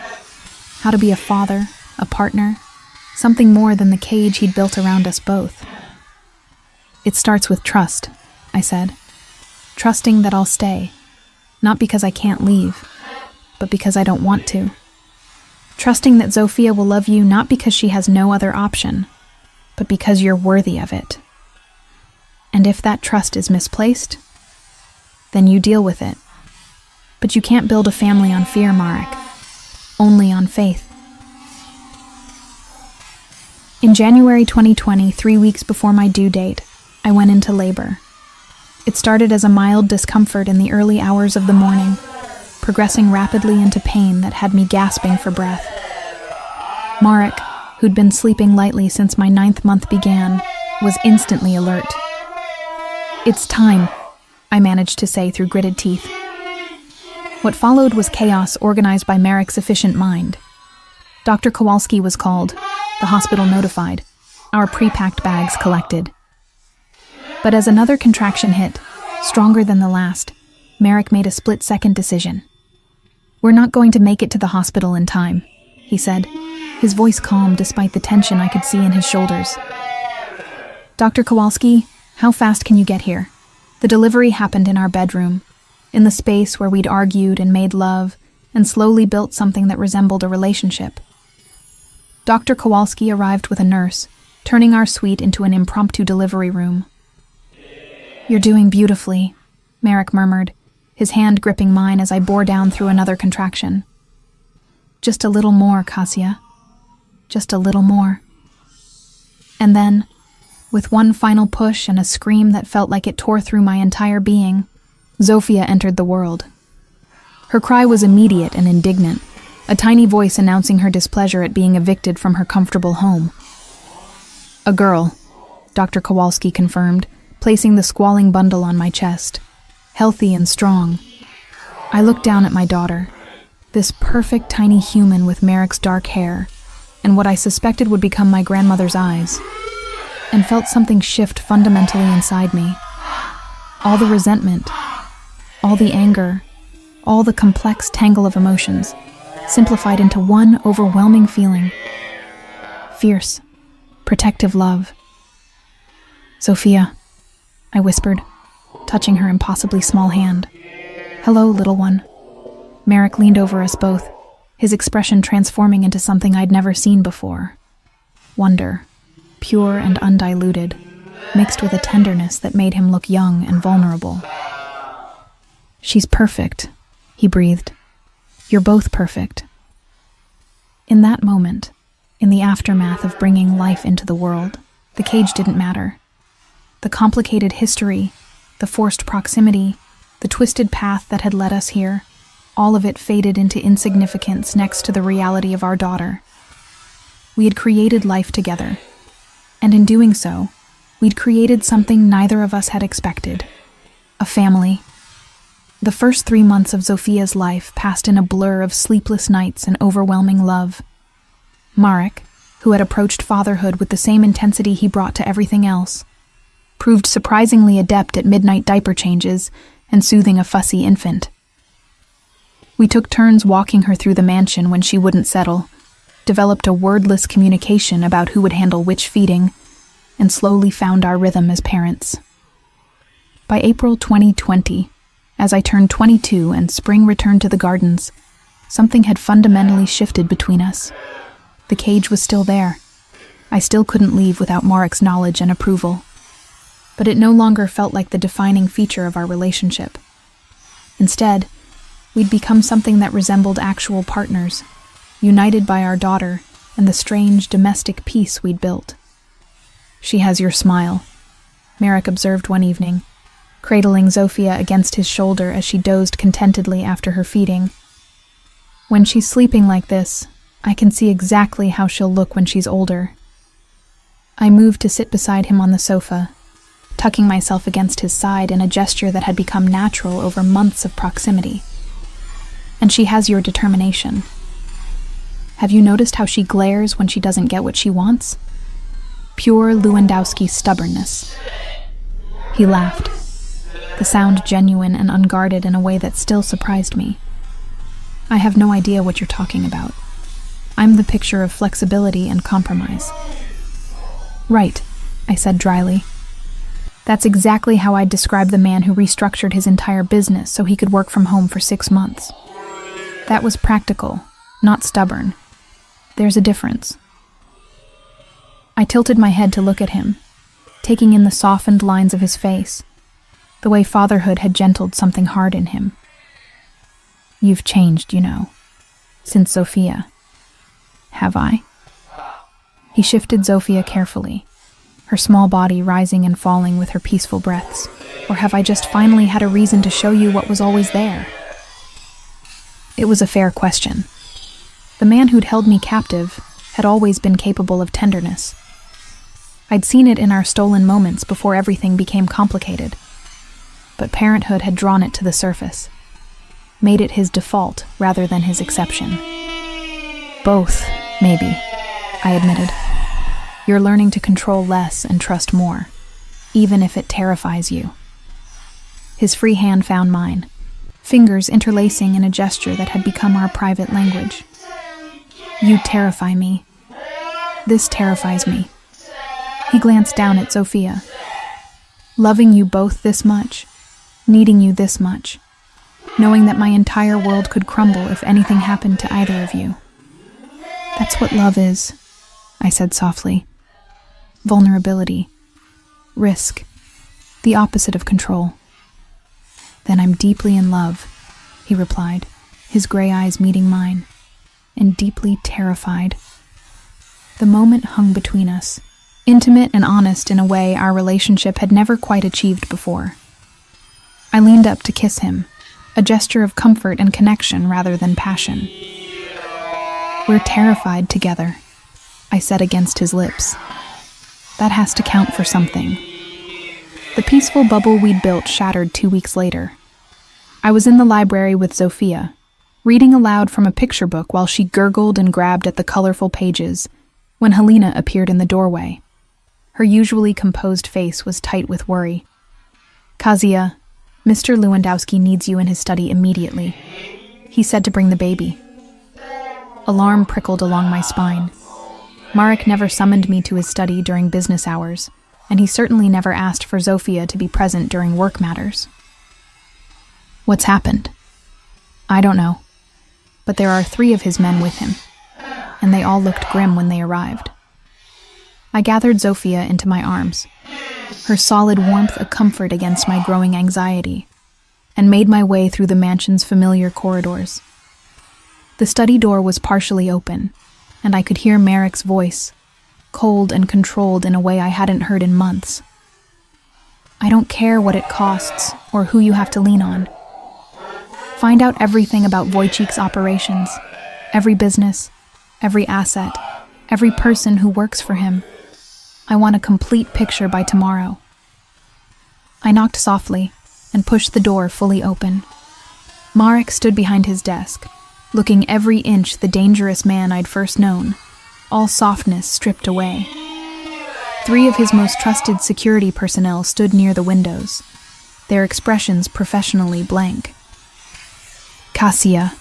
how to be a father, a partner, something more than the cage he'd built around us both. "It starts with trust," I said. "Trusting that I'll stay, not because I can't leave, but because I don't want to. Trusting that Zofia will love you not because she has no other option, but because you're worthy of it. And if that trust is misplaced, then you deal with it. But you can't build a family on fear, Marek. Only on faith." In January 2020, 3 weeks before my due date, I went into labor. It started as a mild discomfort in the early hours of the morning, progressing rapidly into pain that had me gasping for breath. Marek, who'd been sleeping lightly since my 9th month began, was instantly alert. "It's time," I managed to say through gritted teeth. What followed was chaos organized by Marek's efficient mind. Dr. Kowalski was called, the hospital notified, our pre-packed bags collected. But as another contraction hit, stronger than the last, Marek made a split-second decision. "We're not going to make it to the hospital in time," he said, his voice calm despite the tension I could see in his shoulders. "Dr. Kowalski, how fast can you get here?" The delivery happened in our bedroom, in the space where we'd argued and made love and slowly built something that resembled a relationship. Dr. Kowalski arrived with a nurse, turning our suite into an impromptu delivery room. "You're doing beautifully," Marek murmured, his hand gripping mine as I bore down through another contraction. "Just a little more, Kasia," just a little more. And then, with one final push and a scream that felt like it tore through my entire being, Zofia entered the world. Her cry was immediate and indignant, a tiny voice announcing her displeasure at being evicted from her comfortable home. "A girl," Dr. Kowalski confirmed, placing the squalling bundle on my chest. Healthy and strong. I looked down at my daughter, this perfect tiny human with Merrick's dark hair, and what I suspected would become my grandmother's eyes, and felt something shift fundamentally inside me. All the resentment, all the anger, all the complex tangle of emotions, simplified into one overwhelming feeling. Fierce, protective love. "Zofia," I whispered, touching her impossibly small hand. "Hello, little one." Merrick leaned over us both, his expression transforming into something I'd never seen before. Wonder, pure and undiluted, mixed with a tenderness that made him look young and vulnerable. "She's perfect," he breathed. "You're both perfect." In that moment, in the aftermath of bringing life into the world, the cage didn't matter. The complicated history, the forced proximity, the twisted path that had led us here, all of it faded into insignificance next to the reality of our daughter. We had created life together, and in doing so, we'd created something neither of us had expected: a family. The first 3 months of Zofia's life passed in a blur of sleepless nights and overwhelming love. Marek, who had approached fatherhood with the same intensity he brought to everything else, proved surprisingly adept at midnight diaper changes and soothing a fussy infant. We took turns walking her through the mansion when she wouldn't settle, developed a wordless communication about who would handle which feeding, and slowly found our rhythm as parents. By April 2020, as I turned 22 and spring returned to the gardens, something had fundamentally shifted between us. The cage was still there. I still couldn't leave without Marek's knowledge and approval. But it no longer felt like the defining feature of our relationship. Instead, we'd become something that resembled actual partners, united by our daughter and the strange domestic peace we'd built. "She has your smile," Marek observed one evening, cradling Zofia against his shoulder as she dozed contentedly after her feeding. "When she's sleeping like this, I can see exactly how she'll look when she's older." I moved to sit beside him on the sofa, tucking myself against his side in a gesture that had become natural over months of proximity. "And she has your determination. Have you noticed how she glares when she doesn't get what she wants? Pure Lewandowski stubbornness." He laughed, the sound genuine and unguarded in a way that still surprised me. "I have no idea what you're talking about. I'm the picture of flexibility and compromise." "Right," I said dryly. "That's exactly how I'd describe the man who restructured his entire business so he could work from home for 6 months. That was practical, not stubborn. There's a difference." I tilted my head to look at him, taking in the softened lines of his face, the way fatherhood had gentled something hard in him. "You've changed, you know, since Zofia." "Have I?" He shifted Zofia carefully, her small body rising and falling with her peaceful breaths. "Or have I just finally had a reason to show you what was always there?" It was a fair question. The man who'd held me captive had always been capable of tenderness. I'd seen it in our stolen moments before everything became complicated. But parenthood had drawn it to the surface, made it his default rather than his exception. "Both, maybe," I admitted. "You're learning to control less and trust more, even if it terrifies you." His free hand found mine, fingers interlacing in a gesture that had become our private language. "You terrify me. This terrifies me." He glanced down at Zofia. "Loving you both this much, needing you this much, knowing that my entire world could crumble if anything happened to either of you. That's what love is," I said softly. "Vulnerability, risk, the opposite of control." "Then I'm deeply in love," he replied, his gray eyes meeting mine, "and deeply terrified." The moment hung between us, intimate and honest in a way our relationship had never quite achieved before. I leaned up to kiss him, a gesture of comfort and connection rather than passion. "We're terrified together," I said against his lips. "That has to count for something." The peaceful bubble we'd built shattered 2 weeks later. I was in the library with Zofia, reading aloud from a picture book while she gurgled and grabbed at the colorful pages, when Helena appeared in the doorway. Her usually composed face was tight with worry. "Kasia, Mr. Lewandowski needs you in his study immediately. He said to bring the baby." Alarm prickled along my spine. Marek never summoned me to his study during business hours, and he certainly never asked for Zofia to be present during work matters. "What's happened?" "I don't know, but there are 3 of his men with him, and they all looked grim when they arrived." I gathered Zofia into my arms, her solid warmth a comfort against my growing anxiety, and made my way through the mansion's familiar corridors. The study door was partially open, and I could hear Marek's voice, cold and controlled in a way I hadn't heard in months. "I don't care what it costs or who you have to lean on. Find out everything about Wojciech's operations, every business, every asset, every person who works for him. I want a complete picture by tomorrow." I knocked softly and pushed the door fully open. Marek stood behind his desk, looking every inch the dangerous man I'd first known, all softness stripped away. 3 of his most trusted security personnel stood near the windows, their expressions professionally blank. "Kasia."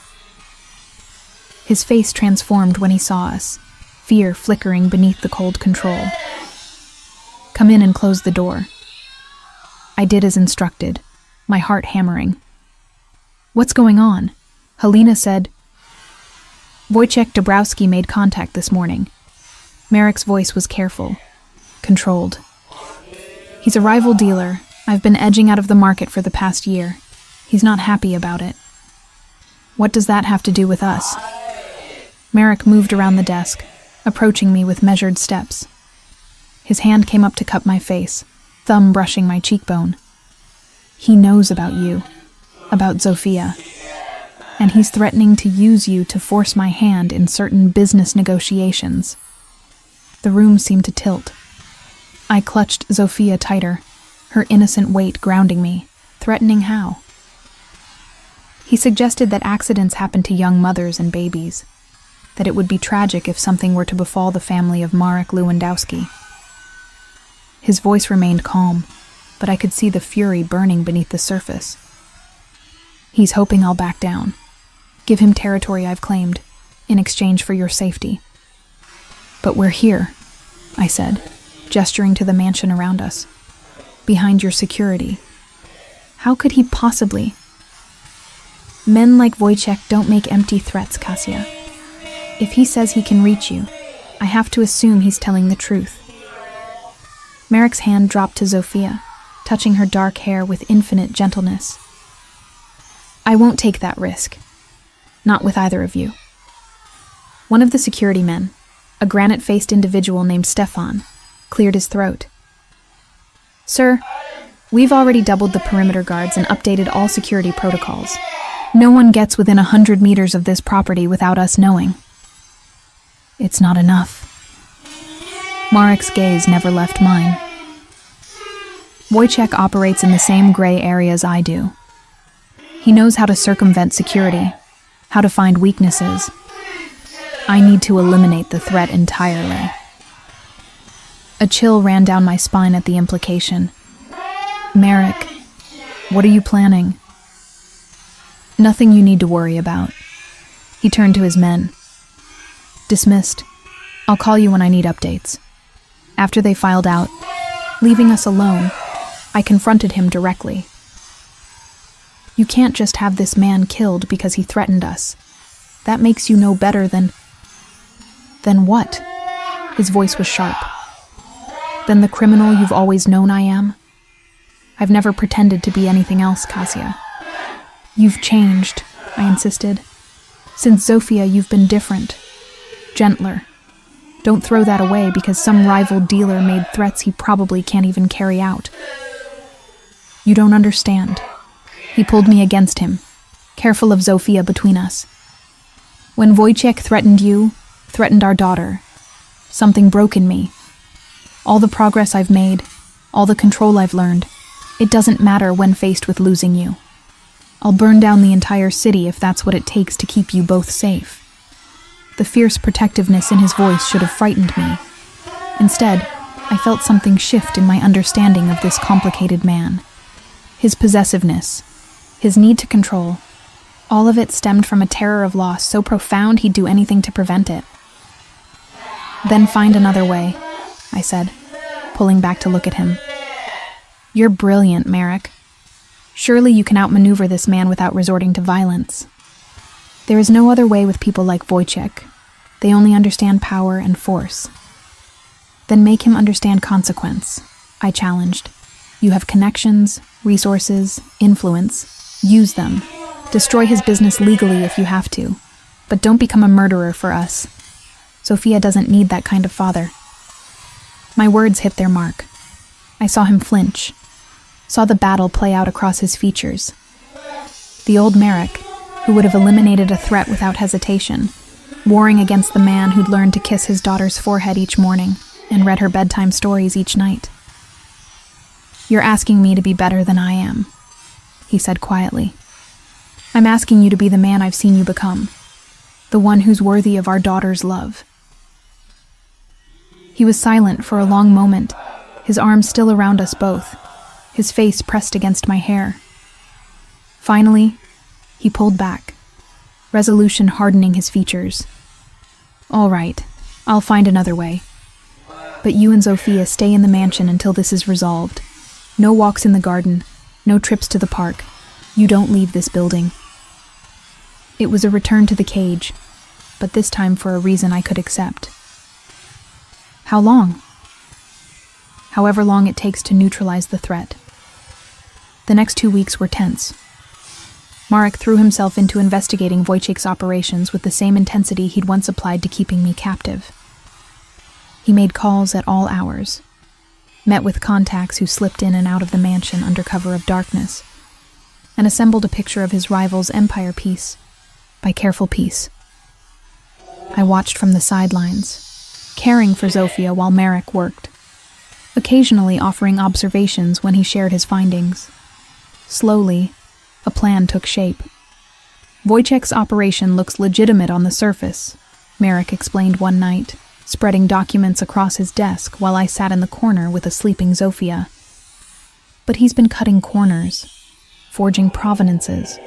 His face transformed when he saw us, fear flickering beneath the cold control. "Come in and close the door." I did as instructed, my heart hammering. "What's going on?" Helena said. "Wojciech Dabrowski made contact this morning." Marek's voice was careful, controlled. "He's a rival dealer. I've been edging out of the market for the past year. He's not happy about it." "What does that have to do with us?" Marek moved around the desk, approaching me with measured steps. His hand came up to cup my face, thumb brushing my cheekbone. "He knows about you, about Zofia, and he's threatening to use you to force my hand in certain business negotiations." The room seemed to tilt. I clutched Zofia tighter, her innocent weight grounding me. Threatening how? He suggested that accidents happen to young mothers and babies, that it would be tragic if something were to befall the family of Marek Lewandowski. His voice remained calm, but I could see the fury burning beneath the surface. "He's hoping I'll back down. Give him territory I've claimed, in exchange for your safety." "But we're here," I said, gesturing to the mansion around us. "Behind your security. How could he possibly?" "Men like Wojciech don't make empty threats, Kasia. If he says he can reach you, I have to assume he's telling the truth." Marek's hand dropped to Zofia, touching her dark hair with infinite gentleness. "I won't take that risk. Not with either of you." One of the security men, a granite-faced individual named Stefan, cleared his throat. "Sir, we've already doubled the perimeter guards and updated all security protocols. No one gets within 100 meters of this property without us knowing." "It's not enough." Marek's gaze never left mine. "Wojciech operates in the same gray areas I do. He knows how to circumvent security, how to find weaknesses. I need to eliminate the threat entirely." A chill ran down my spine at the implication. "Marek, what are you planning?" "Nothing you need to worry about." He turned to his men. "Dismissed. I'll call you when I need updates." After they filed out, leaving us alone, I confronted him directly. "You can't just have this man killed because he threatened us. That makes you no better than..." "Than what?" His voice was sharp. "Than the criminal you've always known I am? I've never pretended to be anything else, Kasia." "You've changed," I insisted. "Since Zofia, you've been different. Gentler. Don't throw that away because some rival dealer made threats he probably can't even carry out. You don't understand. He pulled me against him, careful of Zofia between us. When Wojciech threatened our daughter, something broke in me. All the progress I've made, all the control I've learned, it doesn't matter when faced with losing you. I'll burn down the entire city if that's what it takes to keep you both safe. The fierce protectiveness in his voice should have frightened me. Instead, I felt something shift in my understanding of this complicated man. His possessiveness, his need to control, all of it stemmed from a terror of loss so profound he'd do anything to prevent it. Then find another way, I said, pulling back to look at him. You're brilliant, Marek. Surely you can outmaneuver this man without resorting to violence. There is no other way with people like Wojciech. They only understand power and force. Then make him understand consequence, I challenged. You have connections, resources, influence. Use them. Destroy his business legally if you have to. But don't become a murderer for us. Zofia doesn't need that kind of father. My words hit their mark. I saw him flinch. Saw the battle play out across his features. The old Marek, who would have eliminated a threat without hesitation, warring against the man who'd learned to kiss his daughter's forehead each morning and read her bedtime stories each night. You're asking me to be better than I am, he said quietly. I'm asking you to be the man I've seen you become, the one who's worthy of our daughter's love. He was silent for a long moment, his arms still around us both, his face pressed against my hair. Finally, he pulled back, resolution hardening his features. All right, I'll find another way. But you and Zofia stay in the mansion until this is resolved. No walks in the garden, no trips to the park. You don't leave this building. It was a return to the cage, but this time for a reason I could accept. How long? However long it takes to neutralize the threat. The next 2 weeks were tense. Marek threw himself into investigating Wojciech's operations with the same intensity he'd once applied to keeping me captive. He made calls at all hours, met with contacts who slipped in and out of the mansion under cover of darkness, and assembled a picture of his rival's empire piece by careful piece. I watched from the sidelines, caring for Zofia while Marek worked, occasionally offering observations when he shared his findings. Slowly, a plan took shape. Wojciech's operation looks legitimate on the surface, Marek explained one night, spreading documents across his desk while I sat in the corner with a sleeping Zofia. But he's been cutting corners, forging provenances,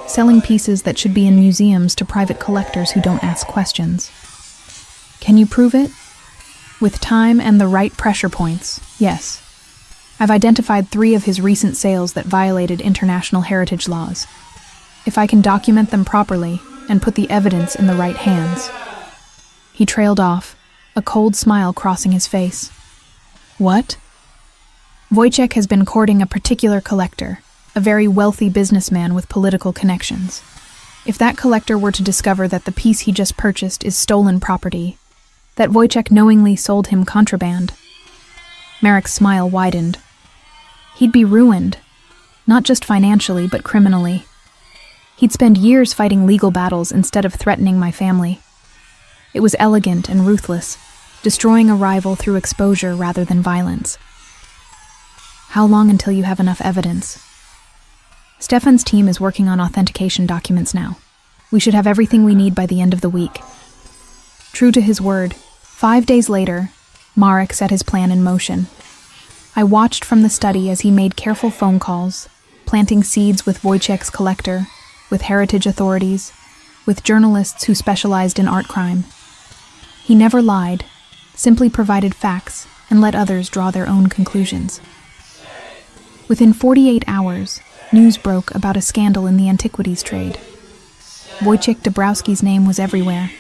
selling pieces that should be in museums to private collectors who don't ask questions. Can you prove it? With time and the right pressure points, yes. I've identified 3 of his recent sales that violated international heritage laws. If I can document them properly and put the evidence in the right hands. He trailed off, a cold smile crossing his face. What? Wojciech has been courting a particular collector, a very wealthy businessman with political connections. If that collector were to discover that the piece he just purchased is stolen property, that Wojciech knowingly sold him contraband, Marek's smile widened. He'd be ruined, not just financially, but criminally. He'd spend years fighting legal battles instead of threatening my family. It was elegant and ruthless, destroying a rival through exposure rather than violence. How long until you have enough evidence? Stefan's team is working on authentication documents now. We should have everything we need by the end of the week. True to his word, 5 days later, Marek set his plan in motion. I watched from the study as he made careful phone calls, planting seeds with Wojciech's collector, with heritage authorities, with journalists who specialized in art crime. He never lied, simply provided facts and let others draw their own conclusions. Within 48 hours, news broke about a scandal in the antiquities trade. Wojciech Dabrowski's name was everywhere,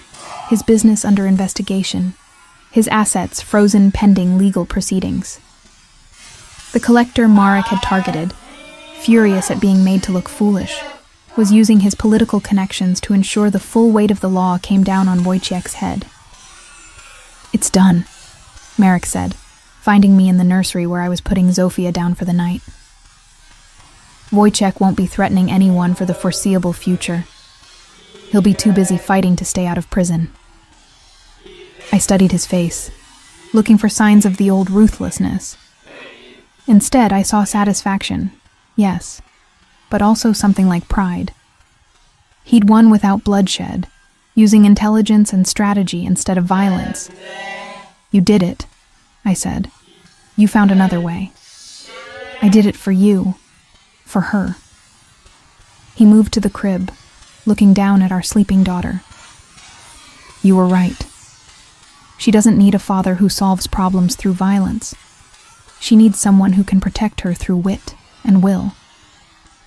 his business under investigation, his assets frozen pending legal proceedings. The collector Marek had targeted, furious at being made to look foolish, was using his political connections to ensure the full weight of the law came down on Wojciech's head. It's done, Marek said, finding me in the nursery where I was putting Zofia down for the night. Wojciech won't be threatening anyone for the foreseeable future. He'll be too busy fighting to stay out of prison. I studied his face, looking for signs of the old ruthlessness. Instead, I saw satisfaction, yes, but also something like pride. He'd won without bloodshed, using intelligence and strategy instead of violence. You did it, I said. You found another way. I did it for you, for her. He moved to the crib, looking down at our sleeping daughter. You were right. She doesn't need a father who solves problems through violence. She needs someone who can protect her through wit and will.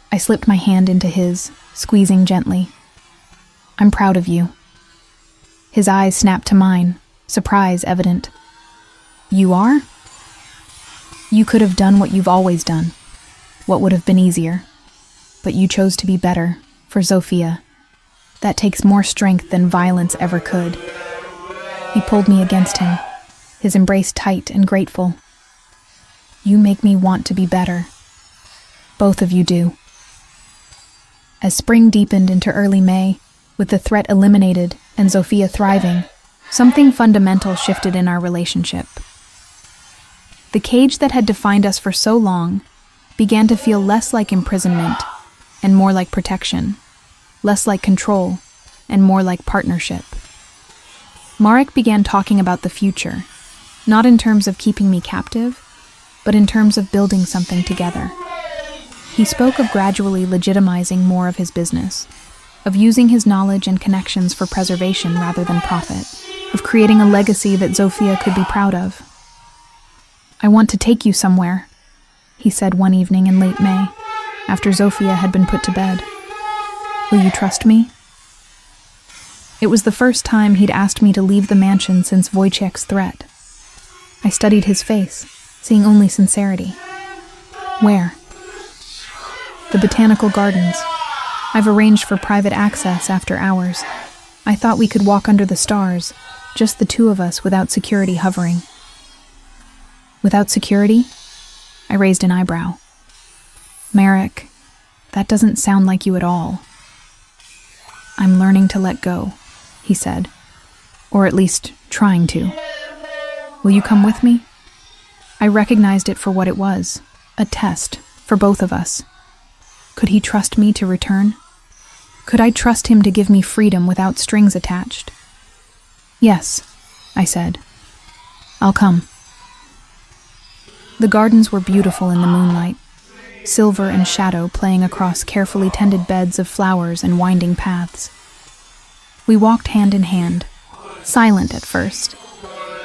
I slipped my hand into his, squeezing gently. I'm proud of you. His eyes snapped to mine, surprise evident. You are? You could have done what you've always done. What would have been easier? But you chose to be better, for Zofia. That takes more strength than violence ever could. He pulled me against him, his embrace tight and grateful. You make me want to be better. Both of you do. As spring deepened into early May, with the threat eliminated and Zofia thriving, something fundamental shifted in our relationship. The cage that had defined us for so long began to feel less like imprisonment and more like protection, less like control and more like partnership. Marek began talking about the future, not in terms of keeping me captive, but in terms of building something together. He spoke of gradually legitimizing more of his business, of using his knowledge and connections for preservation rather than profit, of creating a legacy that Zofia could be proud of. I want to take you somewhere, he said one evening in late May, after Zofia had been put to bed. Will you trust me? It was the first time he'd asked me to leave the mansion since Wojciech's threat. I studied his face, seeing only sincerity. Where? The botanical gardens. I've arranged for private access after hours. I thought we could walk under the stars, just the two of us without security hovering. Without security? I raised an eyebrow. Marek, that doesn't sound like you at all. I'm learning to let go, he said, or at least trying to. Will you come with me? I recognized it for what it was, a test for both of us. Could he trust me to return? Could I trust him to give me freedom without strings attached? Yes, I said. I'll come. The gardens were beautiful in the moonlight, silver and shadow playing across carefully tended beds of flowers and winding paths. We walked hand in hand, silent at first,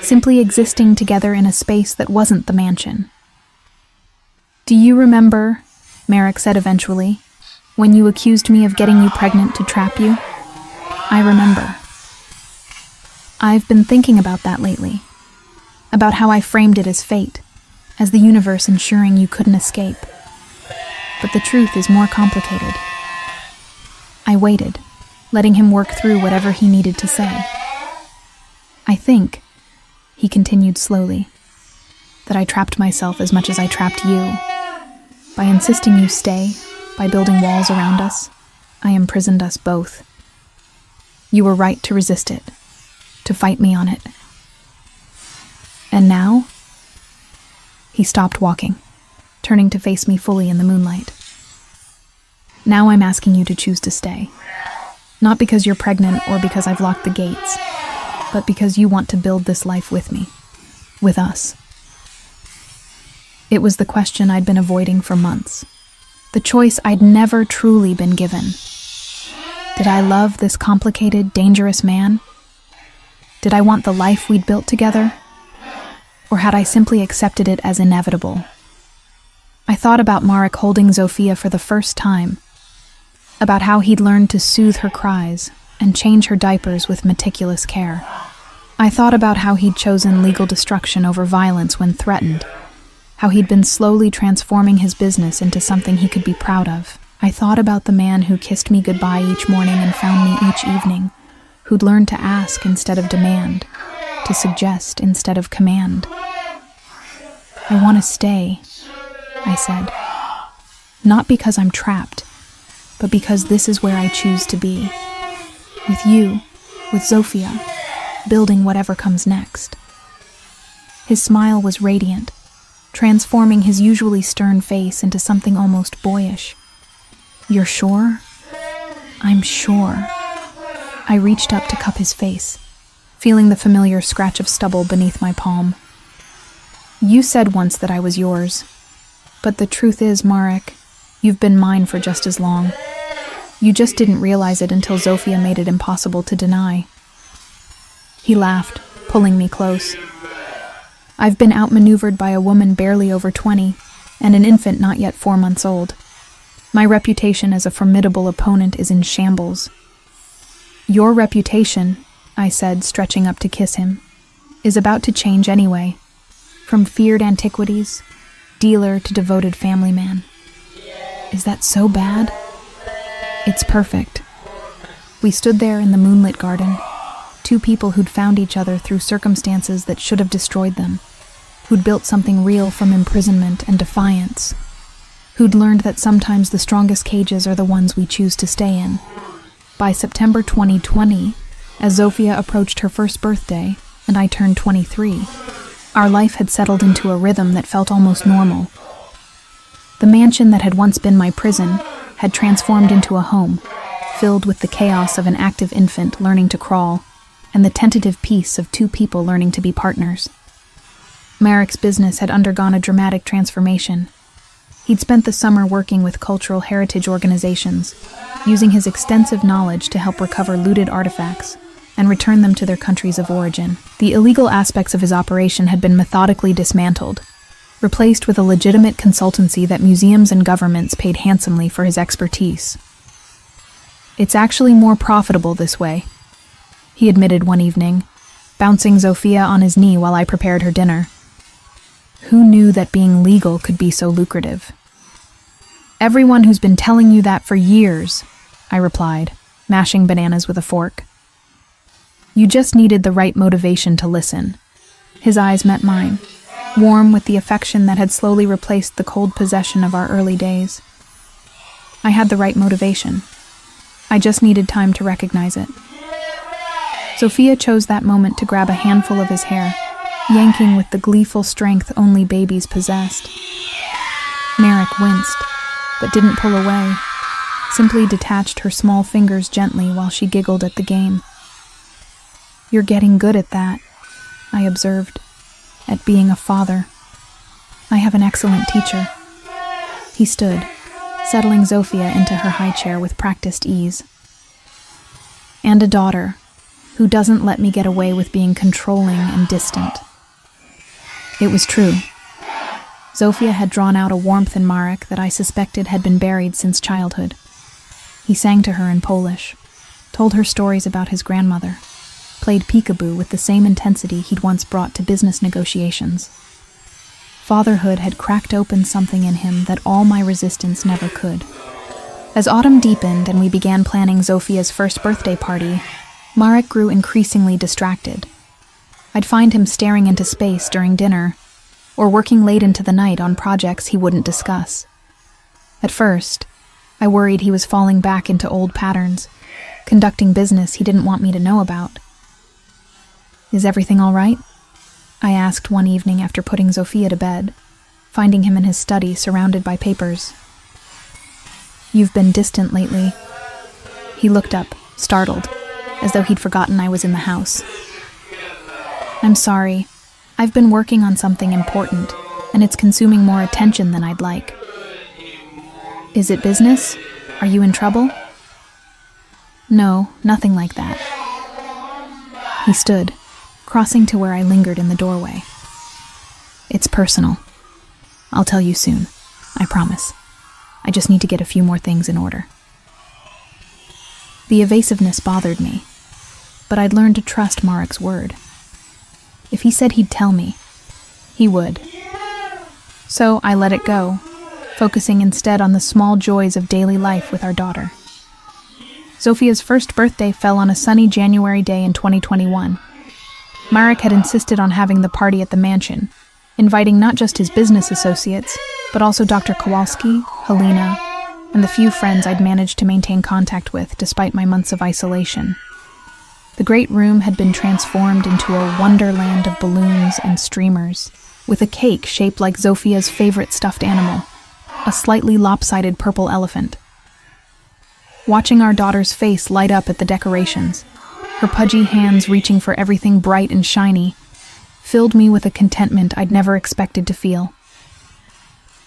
simply existing together in a space that wasn't the mansion. Do you remember, Marek said eventually, when you accused me of getting you pregnant to trap you? I remember. I've been thinking about that lately, about how I framed it as fate, as the universe ensuring you couldn't escape. But the truth is more complicated. I waited, letting him work through whatever he needed to say. I think, he continued slowly, that I trapped myself as much as I trapped you. By insisting you stay, by building walls around us, I imprisoned us both. You were right to resist it, to fight me on it. And now? He stopped walking, turning to face me fully in the moonlight. Now I'm asking you to choose to stay. Not because you're pregnant or because I've locked the gates, but because you want to build this life with me, with us. It was the question I'd been avoiding for months, the choice I'd never truly been given. Did I love this complicated, dangerous man? Did I want the life we'd built together? Or had I simply accepted it as inevitable? I thought about Marek holding Zofia for the first time, about how he'd learned to soothe her cries and change her diapers with meticulous care. I thought about how he'd chosen legal destruction over violence when threatened, how he'd been slowly transforming his business into something he could be proud of. I thought about the man who kissed me goodbye each morning and found me each evening, who'd learned to ask instead of demand, to suggest instead of command. "I want to stay," I said. "Not because I'm trapped, but because this is where I choose to be. With you, with Zofia, building whatever comes next." His smile was radiant, transforming his usually stern face into something almost boyish. "You're sure?" "I'm sure." I reached up to cup his face, feeling the familiar scratch of stubble beneath my palm. "You said once that I was yours, but the truth is, Marek, you've been mine for just as long. You just didn't realize it until Zofia made it impossible to deny." He laughed, pulling me close. "I've been outmaneuvered by a woman barely over 20 and an infant not yet 4 months old. My reputation as a formidable opponent is in shambles." "Your reputation," I said, stretching up to kiss him, "is about to change anyway. From feared antiquities, dealer to devoted family man." "Is that so bad?" "It's perfect." We stood there in the moonlit garden, two people who'd found each other through circumstances that should have destroyed them, who'd built something real from imprisonment and defiance, who'd learned that sometimes the strongest cages are the ones we choose to stay in. By September 2020, as Zofia approached her first birthday and I turned 23, our life had settled into a rhythm that felt almost normal. The mansion that had once been my prison had transformed into a home, filled with the chaos of an active infant learning to crawl and the tentative peace of two people learning to be partners. Marek's business had undergone a dramatic transformation. He'd spent the summer working with cultural heritage organizations, using his extensive knowledge to help recover looted artifacts and return them to their countries of origin. The illegal aspects of his operation had been methodically dismantled, replaced with a legitimate consultancy that museums and governments paid handsomely for his expertise. "It's actually more profitable this way," he admitted one evening, bouncing Zofia on his knee while I prepared her dinner. "Who knew that being legal could be so lucrative?" "Everyone who's been telling you that for years," I replied, mashing bananas with a fork. "You just needed the right motivation to listen." His eyes met mine, warm with the affection that had slowly replaced the cold possession of our early days. I had the right motivation. I just needed time to recognize it. Zofia chose that moment to grab a handful of his hair, yanking with the gleeful strength only babies possessed. Marek winced, but didn't pull away, simply detached her small fingers gently while she giggled at the game. "You're getting good at that," I observed, "at being a father. I have an excellent teacher." He stood, settling Zofia into her high chair with practiced ease. "And a daughter, who doesn't let me get away with being controlling and distant." It was true. Zofia had drawn out a warmth in Marek that I suspected had been buried since childhood. He sang to her in Polish, told her stories about his grandmother, played peekaboo with the same intensity he'd once brought to business negotiations. Fatherhood had cracked open something in him that all my resistance never could. As autumn deepened and we began planning Zofia's first birthday party, Marek grew increasingly distracted. I'd find him staring into space during dinner, or working late into the night on projects he wouldn't discuss. At first, I worried he was falling back into old patterns, conducting business he didn't want me to know about. "Is everything all right?" I asked one evening after putting Zofia to bed, finding him in his study surrounded by papers. "You've been distant lately." He looked up, startled, as though he'd forgotten I was in the house. "I'm sorry. I've been working on something important, and it's consuming more attention than I'd like." "Is it business? Are you in trouble?" "No, nothing like that." He stood, crossing to where I lingered in the doorway. "It's personal. I'll tell you soon, I promise. I just need to get a few more things in order." The evasiveness bothered me, but I'd learned to trust Marek's word. If he said he'd tell me, he would. So I let it go, focusing instead on the small joys of daily life with our daughter. Zofia's first birthday fell on a sunny January day in 2021. Marek had insisted on having the party at the mansion, inviting not just his business associates, but also Dr. Kowalski, Helena, and the few friends I'd managed to maintain contact with despite my months of isolation. The great room had been transformed into a wonderland of balloons and streamers, with a cake shaped like Zofia's favorite stuffed animal, a slightly lopsided purple elephant. Watching our daughter's face light up at the decorations, her pudgy hands reaching for everything bright and shiny, filled me with a contentment I'd never expected to feel.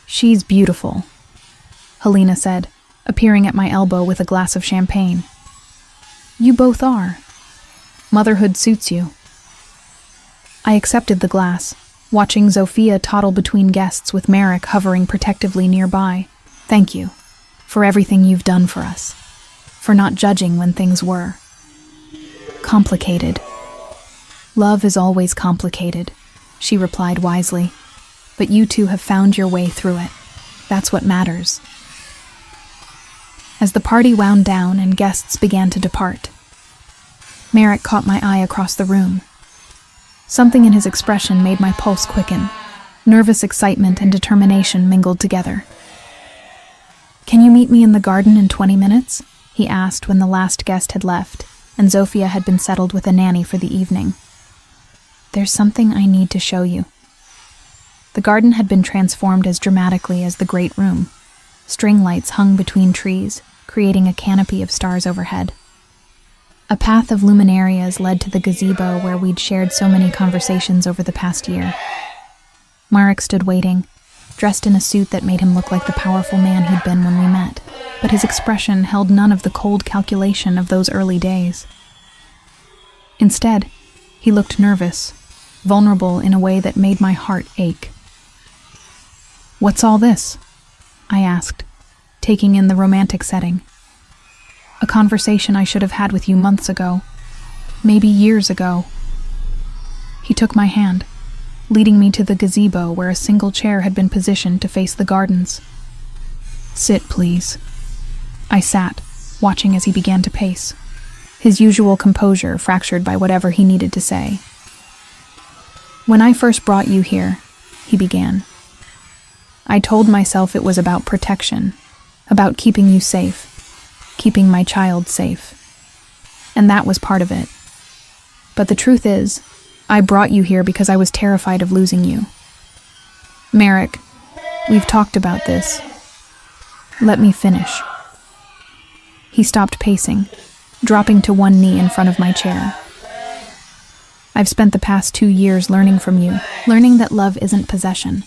"She's beautiful," Helena said, appearing at my elbow with a glass of champagne. "You both are. Motherhood suits you." I accepted the glass, watching Zofia toddle between guests with Marek hovering protectively nearby. "Thank you for everything you've done for us, for not judging when things were complicated." "Love is always complicated," she replied wisely, "but you two have found your way through it. That's what matters." As the party wound down and guests began to depart, Marek caught my eye across the room. Something in his expression made my pulse quicken. Nervous excitement and determination mingled together. "Can you meet me in the garden in 20 minutes?" he asked when the last guest had left and Zofia had been settled with a nanny for the evening. "There's something I need to show you." The garden had been transformed as dramatically as the great room. String lights hung between trees, creating a canopy of stars overhead. A path of luminarias led to the gazebo where we'd shared so many conversations over the past year. Marek stood waiting, dressed in a suit that made him look like the powerful man he'd been when we met, but his expression held none of the cold calculation of those early days. Instead, he looked nervous, vulnerable in a way that made my heart ache. "What's all this?" I asked, taking in the romantic setting. "A conversation I should have had with you months ago, maybe years ago." He took my hand, leading me to the gazebo where a single chair had been positioned to face the gardens. "Sit, please." I sat, watching as he began to pace, his usual composure fractured by whatever he needed to say. "When I first brought you here," he began, "I told myself it was about protection, about keeping you safe, keeping my child safe. And that was part of it. But the truth is, I brought you here because I was terrified of losing you. Marek, we've talked about this. Let me finish." He stopped pacing, dropping to one knee in front of my chair. "I've spent the past 2 years learning from you, learning that love isn't possession,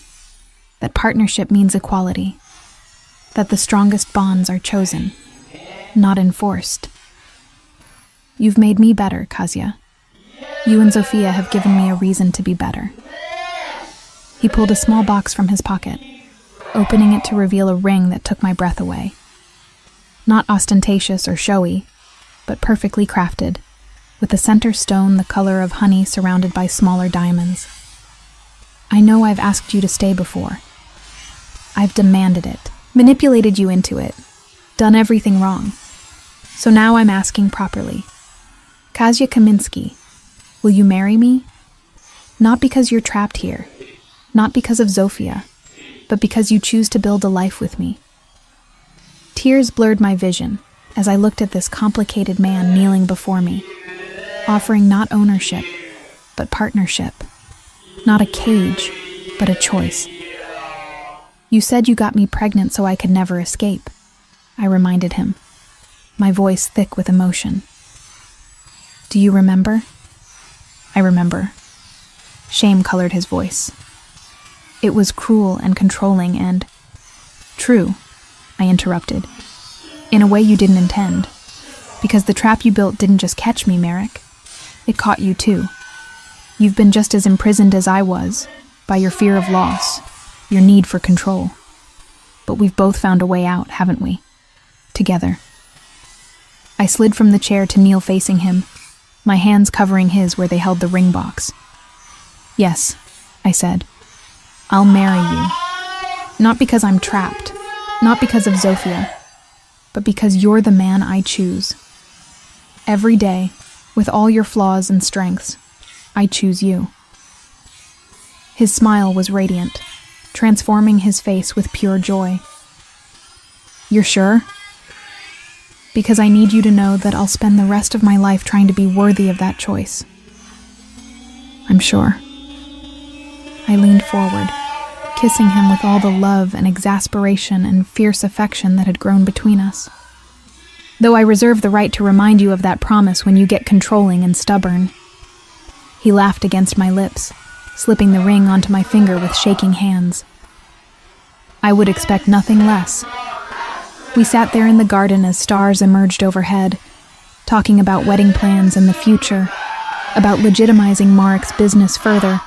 that partnership means equality, that the strongest bonds are chosen, not enforced. You've made me better, Kazia. You and Zofia have given me a reason to be better." He pulled a small box from his pocket, opening it to reveal a ring that took my breath away. Not ostentatious or showy, but perfectly crafted, with the center stone the color of honey surrounded by smaller diamonds. "I know I've asked you to stay before. I've demanded it, manipulated you into it, done everything wrong. So now I'm asking properly. Kazia Kaminsky, will you marry me? Not because you're trapped here, not because of Zofia, but because you choose to build a life with me." Tears blurred my vision as I looked at this complicated man kneeling before me, offering not ownership, but partnership. Not a cage, but a choice. "You said you got me pregnant so I could never escape," I reminded him, my voice thick with emotion. "Do you remember?" "I remember." Shame colored his voice. "It was cruel and controlling and—" "True," I interrupted, "in a way you didn't intend. Because the trap you built didn't just catch me, Marek. It caught you too. You've been just as imprisoned as I was, by your fear of loss, your need for control. But we've both found a way out, haven't we? Together." I slid from the chair to kneel facing him, my hands covering his where they held the ring box. "Yes," I said, "I'll marry you. Not because I'm trapped, not because of Zofia, but because you're the man I choose. Every day, with all your flaws and strengths, I choose you." His smile was radiant, transforming his face with pure joy. "You're sure?" "Because I need you to know that I'll spend the rest of my life trying to be worthy of that choice." "I'm sure." I leaned forward, kissing him with all the love and exasperation and fierce affection that had grown between us. "Though I reserve the right to remind you of that promise when you get controlling and stubborn." He laughed against my lips, slipping the ring onto my finger with shaking hands. I would expect nothing less. We sat there in the garden as stars emerged overhead, talking about wedding plans and the future, about legitimizing Marek's business further,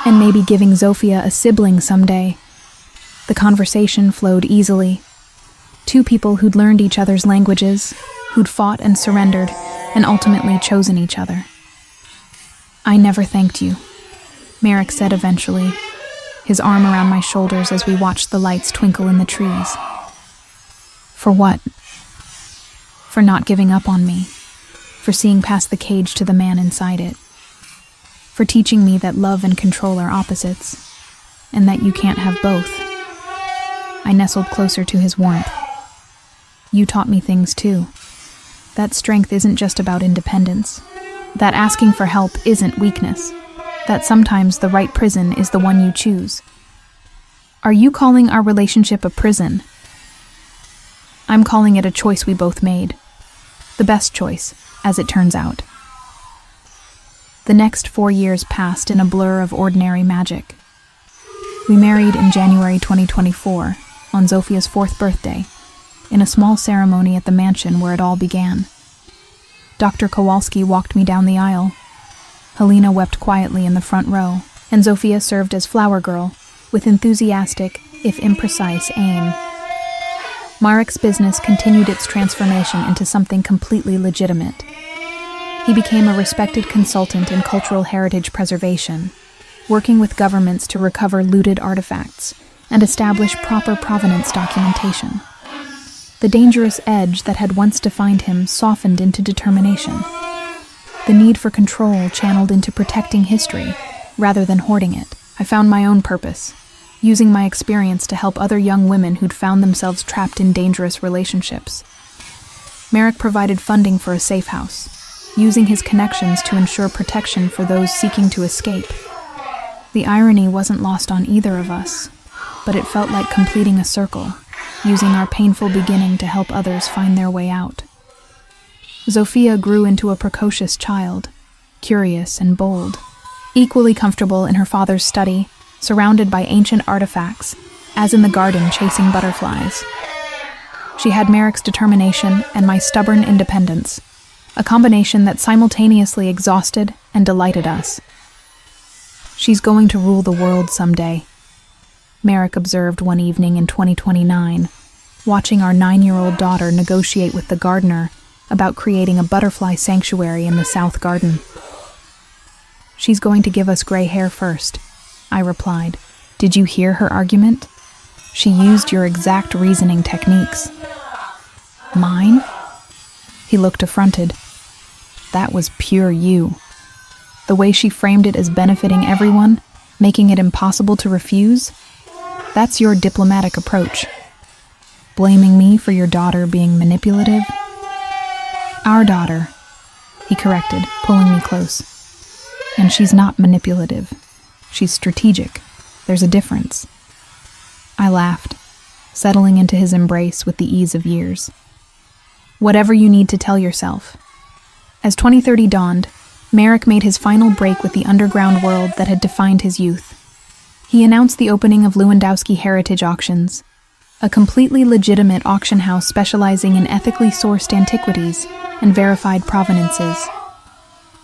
and maybe giving Zofia a sibling someday. The conversation flowed easily. Two people who'd learned each other's languages, who'd fought and surrendered, and ultimately chosen each other. "I never thanked you," Marek said eventually, his arm around my shoulders as we watched the lights twinkle in the trees. "For what?" "For not giving up on me, for seeing past the cage to the man inside it, for teaching me that love and control are opposites, and that you can't have both." I nestled closer to his warmth. "You taught me things too. That strength isn't just about independence. That asking for help isn't weakness. That sometimes the right prison is the one you choose." "Are you calling our relationship a prison?" "I'm calling it a choice we both made. The best choice, as it turns out." The next 4 years passed in a blur of ordinary magic. We married in January 2024, on Zofia's 4th birthday, in a small ceremony at the mansion where it all began. Dr. Kowalski walked me down the aisle. Helena wept quietly in the front row, and Zofia served as flower girl, with enthusiastic, if imprecise, aim. Marek's business continued its transformation into something completely legitimate. He became a respected consultant in cultural heritage preservation, working with governments to recover looted artifacts and establish proper provenance documentation. The dangerous edge that had once defined him softened into determination. The need for control channeled into protecting history, rather than hoarding it. I found my own purpose, using my experience to help other young women who'd found themselves trapped in dangerous relationships. Marek provided funding for a safe house, using his connections to ensure protection for those seeking to escape. The irony wasn't lost on either of us, but it felt like completing a circle, using our painful beginning to help others find their way out. Zofia grew into a precocious child, curious and bold, equally comfortable in her father's study, surrounded by ancient artifacts, as in the garden chasing butterflies. She had Marek's determination and my stubborn independence, a combination that simultaneously exhausted and delighted us. "She's going to rule the world someday," Marek observed one evening in 2029, watching our 9-year-old daughter negotiate with the gardener about creating a butterfly sanctuary in the South Garden. "She's going to give us gray hair first," I replied. "Did you hear her argument? She used your exact reasoning techniques." "Mine?" He looked affronted. "That was pure you. The way she framed it as benefiting everyone, making it impossible to refuse, that's your diplomatic approach. Blaming me for your daughter being manipulative?" "Our daughter," he corrected, pulling me close. "And she's not manipulative. She's strategic. There's a difference." I laughed, settling into his embrace with the ease of years. "Whatever you need to tell yourself." As 2030 dawned, Marek made his final break with the underground world that had defined his youth. He announced the opening of Lewandowski Heritage Auctions, a completely legitimate auction house specializing in ethically sourced antiquities and verified provenances.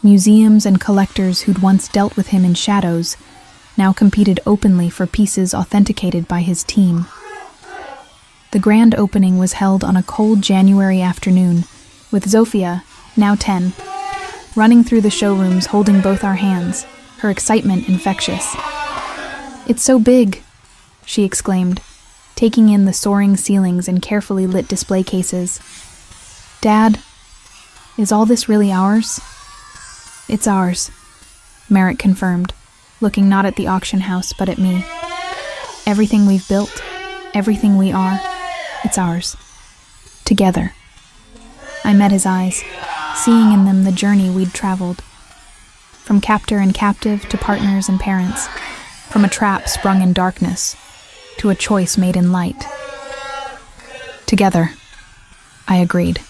Museums and collectors who'd once dealt with him in shadows now competed openly for pieces authenticated by his team. The grand opening was held on a cold January afternoon, with Zofia, now 10, running through the showrooms holding both our hands, her excitement infectious. "It's so big," she exclaimed, taking in the soaring ceilings and carefully lit display cases. "Dad, is all this really ours?" "It's ours," Merrick confirmed, looking not at the auction house but at me. Everything we've built, everything we are, it's ours. Together. I met his eyes, seeing in them the journey we'd traveled. From captor and captive to partners and parents. From a trap sprung in darkness to a choice made in light. Together, I agreed.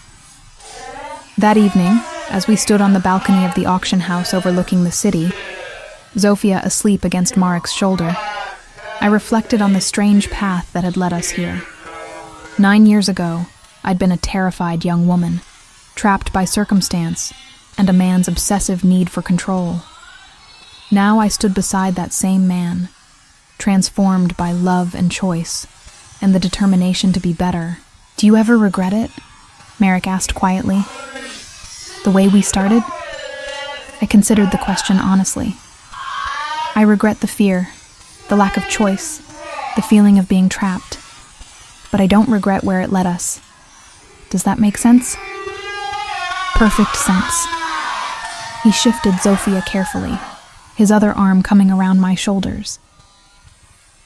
That evening, as we stood on the balcony of the auction house overlooking the city, Zofia asleep against Marek's shoulder, I reflected on the strange path that had led us here. 9 years ago, I'd been a terrified young woman, trapped by circumstance and a man's obsessive need for control. Now I stood beside that same man, transformed by love and choice, and the determination to be better. "Do you ever regret it?" Merrick asked quietly. "The way we started?" I considered the question honestly. I regret the fear, the lack of choice, the feeling of being trapped. But I don't regret where it led us. Does that make sense? Perfect sense. He shifted Zofia carefully, his other arm coming around my shoulders.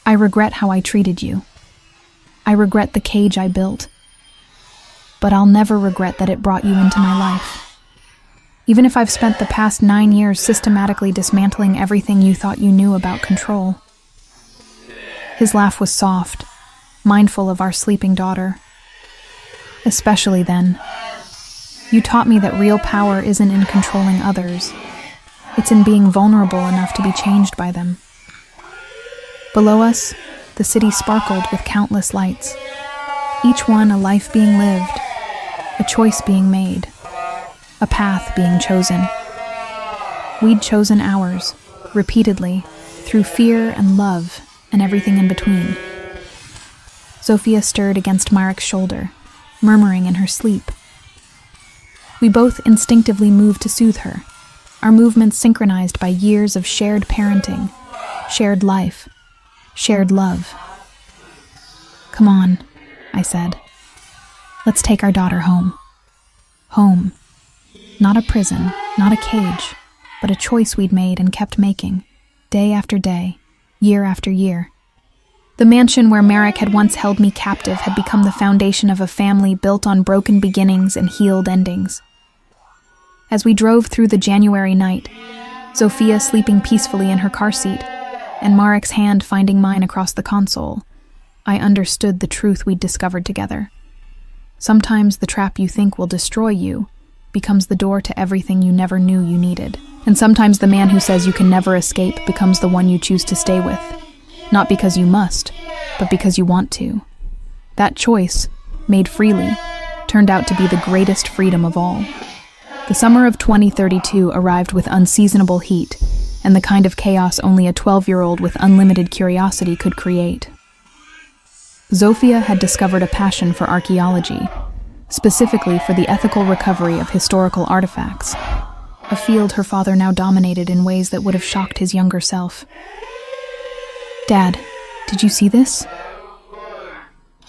I regret how I treated you. I regret the cage I built. But I'll never regret that it brought you into my life. Even if I've spent the past 9 years systematically dismantling everything you thought you knew about control. His laugh was soft, mindful of our sleeping daughter. Especially then. You taught me that real power isn't in controlling others. It's in being vulnerable enough to be changed by them. Below us, the city sparkled with countless lights. Each one a life being lived, a choice being made, a path being chosen. We'd chosen ours, repeatedly, through fear and love and everything in between. Zofia stirred against Marek's shoulder, murmuring in her sleep. We both instinctively moved to soothe her, our movements synchronized by years of shared parenting, shared life, shared love. "Come on," I said. "Let's take our daughter home." Home. Not a prison, not a cage, but a choice we'd made and kept making, day after day, year after year. The mansion where Merrick had once held me captive had become the foundation of a family built on broken beginnings and healed endings. As we drove through the January night, Zofia sleeping peacefully in her car seat, and Marek's hand finding mine across the console, I understood the truth we'd discovered together. Sometimes the trap you think will destroy you becomes the door to everything you never knew you needed. And sometimes the man who says you can never escape becomes the one you choose to stay with. Not because you must, but because you want to. That choice, made freely, turned out to be the greatest freedom of all. The summer of 2032 arrived with unseasonable heat, and the kind of chaos only a 12-year-old with unlimited curiosity could create. Zofia had discovered a passion for archaeology, specifically for the ethical recovery of historical artifacts, a field her father now dominated in ways that would have shocked his younger self. "Dad, did you see this?"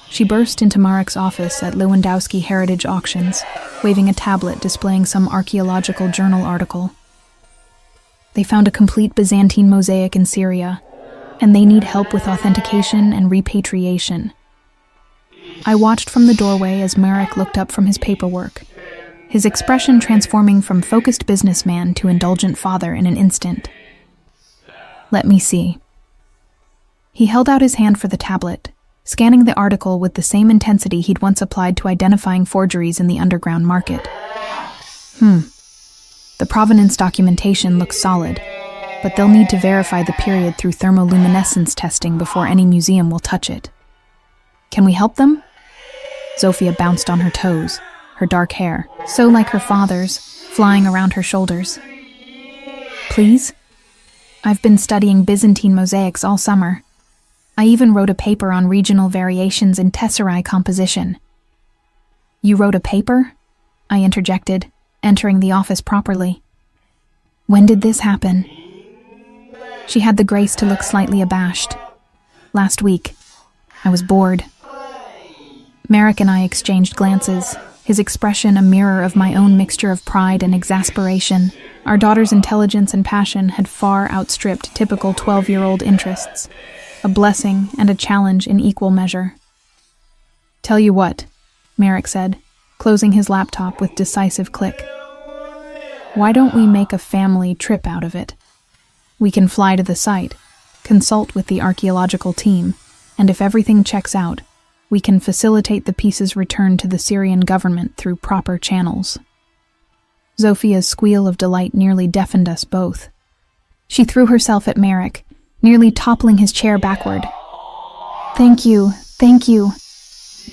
She burst into Marek's office at Lewandowski Heritage Auctions, waving a tablet displaying some archaeological journal article. They found a complete Byzantine mosaic in Syria, and they need help with authentication and repatriation. I watched from the doorway as Merrick looked up from his paperwork, his expression transforming from focused businessman to indulgent father in an instant. "Let me see." He held out his hand for the tablet, scanning the article with the same intensity he'd once applied to identifying forgeries in the underground market. The provenance documentation looks solid, but they'll need to verify the period through thermoluminescence testing before any museum will touch it. "Can we help them?" Zofia bounced on her toes, her dark hair, so like her father's, flying around her shoulders. "Please? I've been studying Byzantine mosaics all summer. I even wrote a paper on regional variations in tesserae composition." "You wrote a paper?" I interjected, entering the office properly. "When did this happen?" She had the grace to look slightly abashed. "Last week. I was bored." Merrick and I exchanged glances, his expression a mirror of my own mixture of pride and exasperation. Our daughter's intelligence and passion had far outstripped typical 12-year-old interests, a blessing and a challenge in equal measure. "Tell you what," Merrick said, closing his laptop with decisive click. "Why don't we make a family trip out of it? We can fly to the site, consult with the archaeological team, and if everything checks out, we can facilitate the piece's return to the Syrian government through proper channels." Zofia's squeal of delight nearly deafened us both. She threw herself at Merrick, nearly toppling his chair backward. Thank you.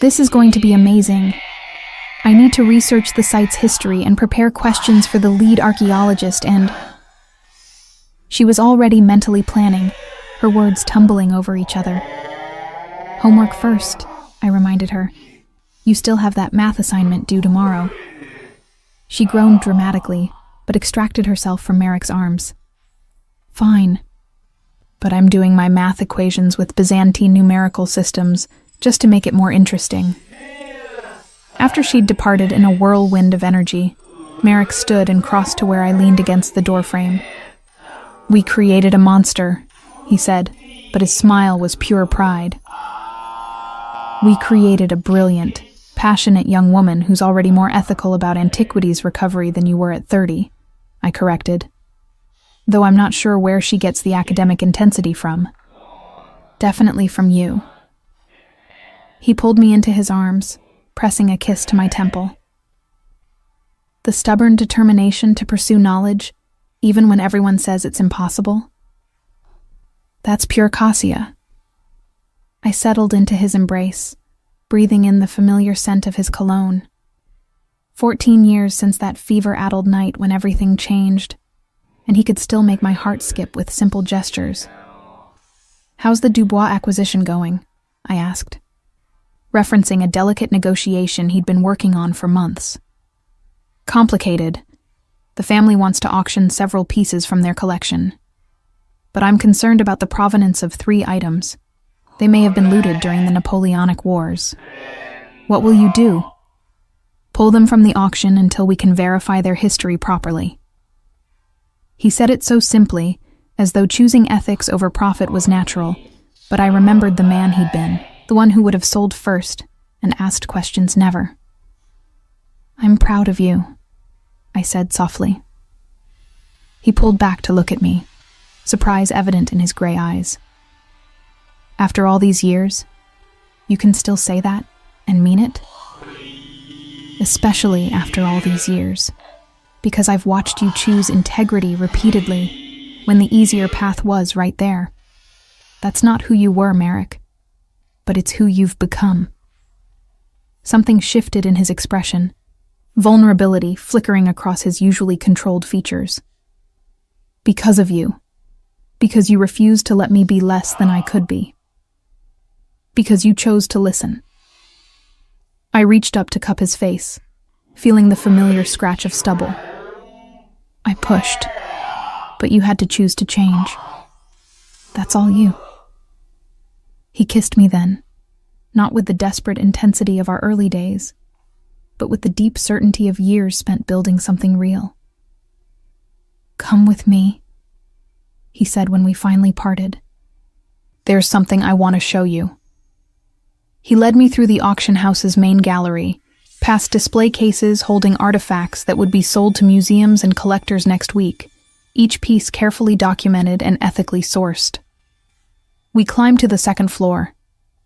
This is going to be amazing. I need to research the site's history and prepare questions for the lead archaeologist and—" She was already mentally planning, her words tumbling over each other. "Homework first," I reminded her. "You still have that math assignment due tomorrow." She groaned dramatically, but extracted herself from Merrick's arms. "Fine. But I'm doing my math equations with Byzantine numerical systems just to make it more interesting." After she'd departed in a whirlwind of energy, Merrick stood and crossed to where I leaned against the doorframe. "We created a monster," he said, but his smile was pure pride. "We created a brilliant, passionate young woman who's already more ethical about antiquities recovery than you were at 30, I corrected. Though I'm not sure where she gets the academic intensity from. Definitely from you." He pulled me into his arms, pressing a kiss to my temple. "The stubborn determination to pursue knowledge, even when everyone says it's impossible? That's pure Cassia." I settled into his embrace, breathing in the familiar scent of his cologne. 14 years since that fever-addled night when everything changed, and he could still make my heart skip with simple gestures. "How's the Dubois acquisition going?" I asked, referencing a delicate negotiation he'd been working on for months. "Complicated. The family wants to auction several pieces from their collection. But I'm concerned about the provenance of 3 items. They may have been looted during the Napoleonic Wars. What will you do?" "Pull them from the auction until we can verify their history properly." He said it so simply, as though choosing ethics over profit was natural, but I remembered the man he'd been, the one who would have sold first and asked questions never. "I'm proud of you," I said softly. He pulled back to look at me, surprise evident in his gray eyes. "After all these years, you can still say that and mean it?" "Especially after all these years, because I've watched you choose integrity repeatedly when the easier path was right there. That's not who you were, Merrick, but it's who you've become." Something shifted in his expression, vulnerability flickering across his usually controlled features. "Because of you. Because you refused to let me be less than I could be. Because you chose to listen." I reached up to cup his face, feeling the familiar scratch of stubble. "I pushed, but you had to choose to change. That's all you." He kissed me then, not with the desperate intensity of our early days, but with the deep certainty of years spent building something real. "Come with me," he said when we finally parted. "There's something I want to show you." He led me through the auction house's main gallery, past display cases holding artifacts that would be sold to museums and collectors next week, each piece carefully documented and ethically sourced. We climbed to the second floor,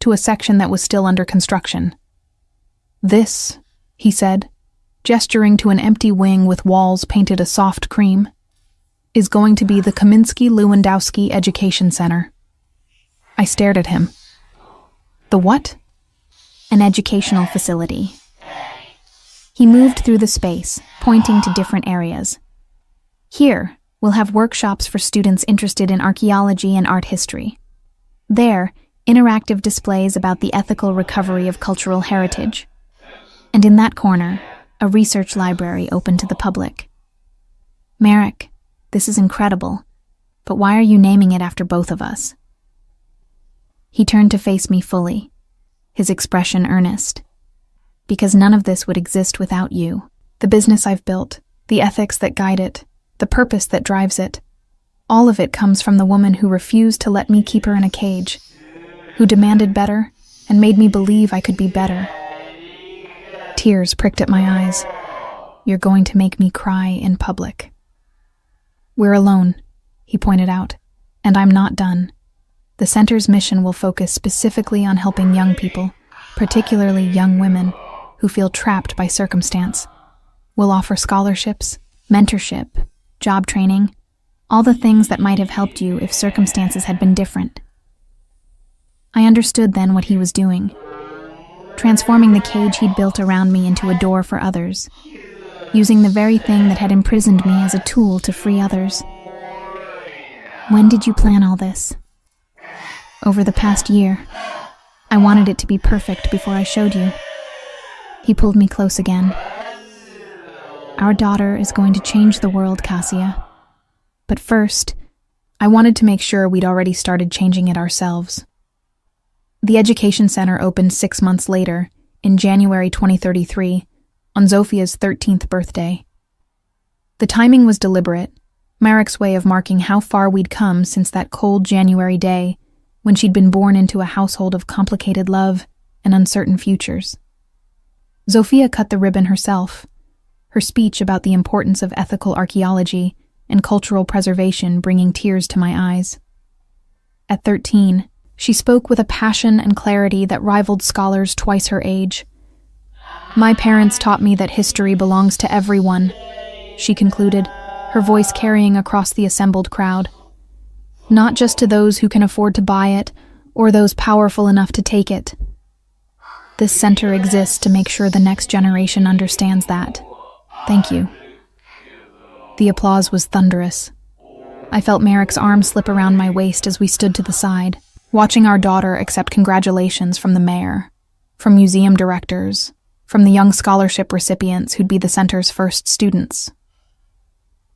to a section that was still under construction. "This," he said, gesturing to an empty wing with walls painted a soft cream, "is going to be the Kaminsky-Lewandowski Education Center." I stared at him. "The what?" "An educational facility." He moved through the space, pointing to different areas. "Here, we'll have workshops for students interested in archaeology and art history. There, interactive displays about the ethical recovery of cultural heritage. And in that corner, a research library open to the public." "Merrick, this is incredible, but why are you naming it after both of us?" He turned to face me fully, his expression earnest. because none of this would exist without you. The business I've built, the ethics that guide it, the purpose that drives it, all of it comes from the woman who refused to let me keep her in a cage, who demanded better and made me believe I could be better. Tears pricked at my eyes. You're going to make me cry in public. We're alone, he pointed out, and I'm not done. The center's mission will focus specifically on helping young people, particularly young women, who feel trapped by circumstance. We'll offer scholarships, mentorship, job training, all the things that might have helped you if circumstances had been different. I understood then what he was doing, transforming the cage he'd built around me into a door for others, using the very thing that had imprisoned me as a tool to free others. When did you plan all this? Over the past year. I wanted it to be perfect before I showed you. He pulled me close again. Our daughter is going to change the world, Cassia. But first, I wanted to make sure we'd already started changing it ourselves. The Education Center opened 6 months later, in January 2033, on Zofia's 13th birthday. The timing was deliberate, Marek's way of marking how far we'd come since that cold January day when she'd been born into a household of complicated love and uncertain futures. Zofia cut the ribbon herself, her speech about the importance of ethical archaeology and cultural preservation bringing tears to my eyes. At 13, she spoke with a passion and clarity that rivaled scholars twice her age. My parents taught me that history belongs to everyone, she concluded, her voice carrying across the assembled crowd. Not just to those who can afford to buy it or those powerful enough to take it. This center exists to make sure the next generation understands that. Thank you. The applause was thunderous. I felt Marek's arm slip around my waist as we stood to the side, watching our daughter accept congratulations from the mayor, from museum directors, from the young scholarship recipients who'd be the center's first students.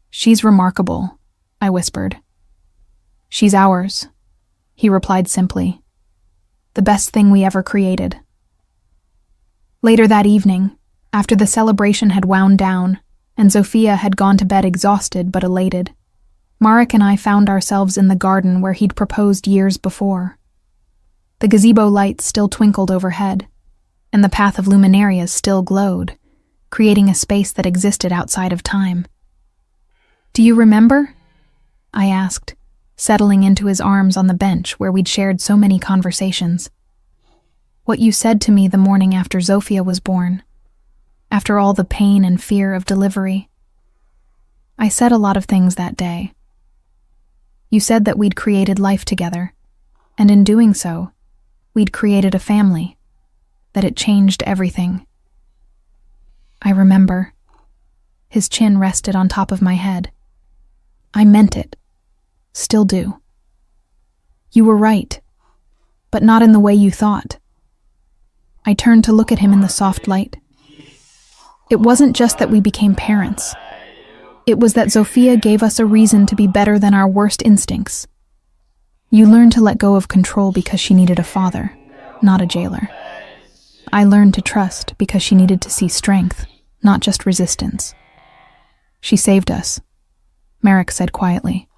She's remarkable, I whispered. She's ours, he replied simply. The best thing we ever created. Later that evening, after the celebration had wound down, and Zofia had gone to bed exhausted but elated, Marek and I found ourselves in the garden where he'd proposed years before. The gazebo lights still twinkled overhead, and the path of luminarias still glowed, creating a space that existed outside of time. Do you remember? I asked, settling into his arms on the bench where we'd shared so many conversations. What you said to me the morning after Zofia was born, after all the pain and fear of delivery. I said a lot of things that day. You said that we'd created life together, and in doing so, we'd created a family, that it changed everything. I remember. His chin rested on top of my head. I meant it. Still do. You were right, but not in the way you thought. I turned to look at him in the soft light. It wasn't just that we became parents. It was that Zofia gave us a reason to be better than our worst instincts. You learned to let go of control because she needed a father, not a jailer. I learned to trust because she needed to see strength, not just resistance. She saved us, Marek said quietly.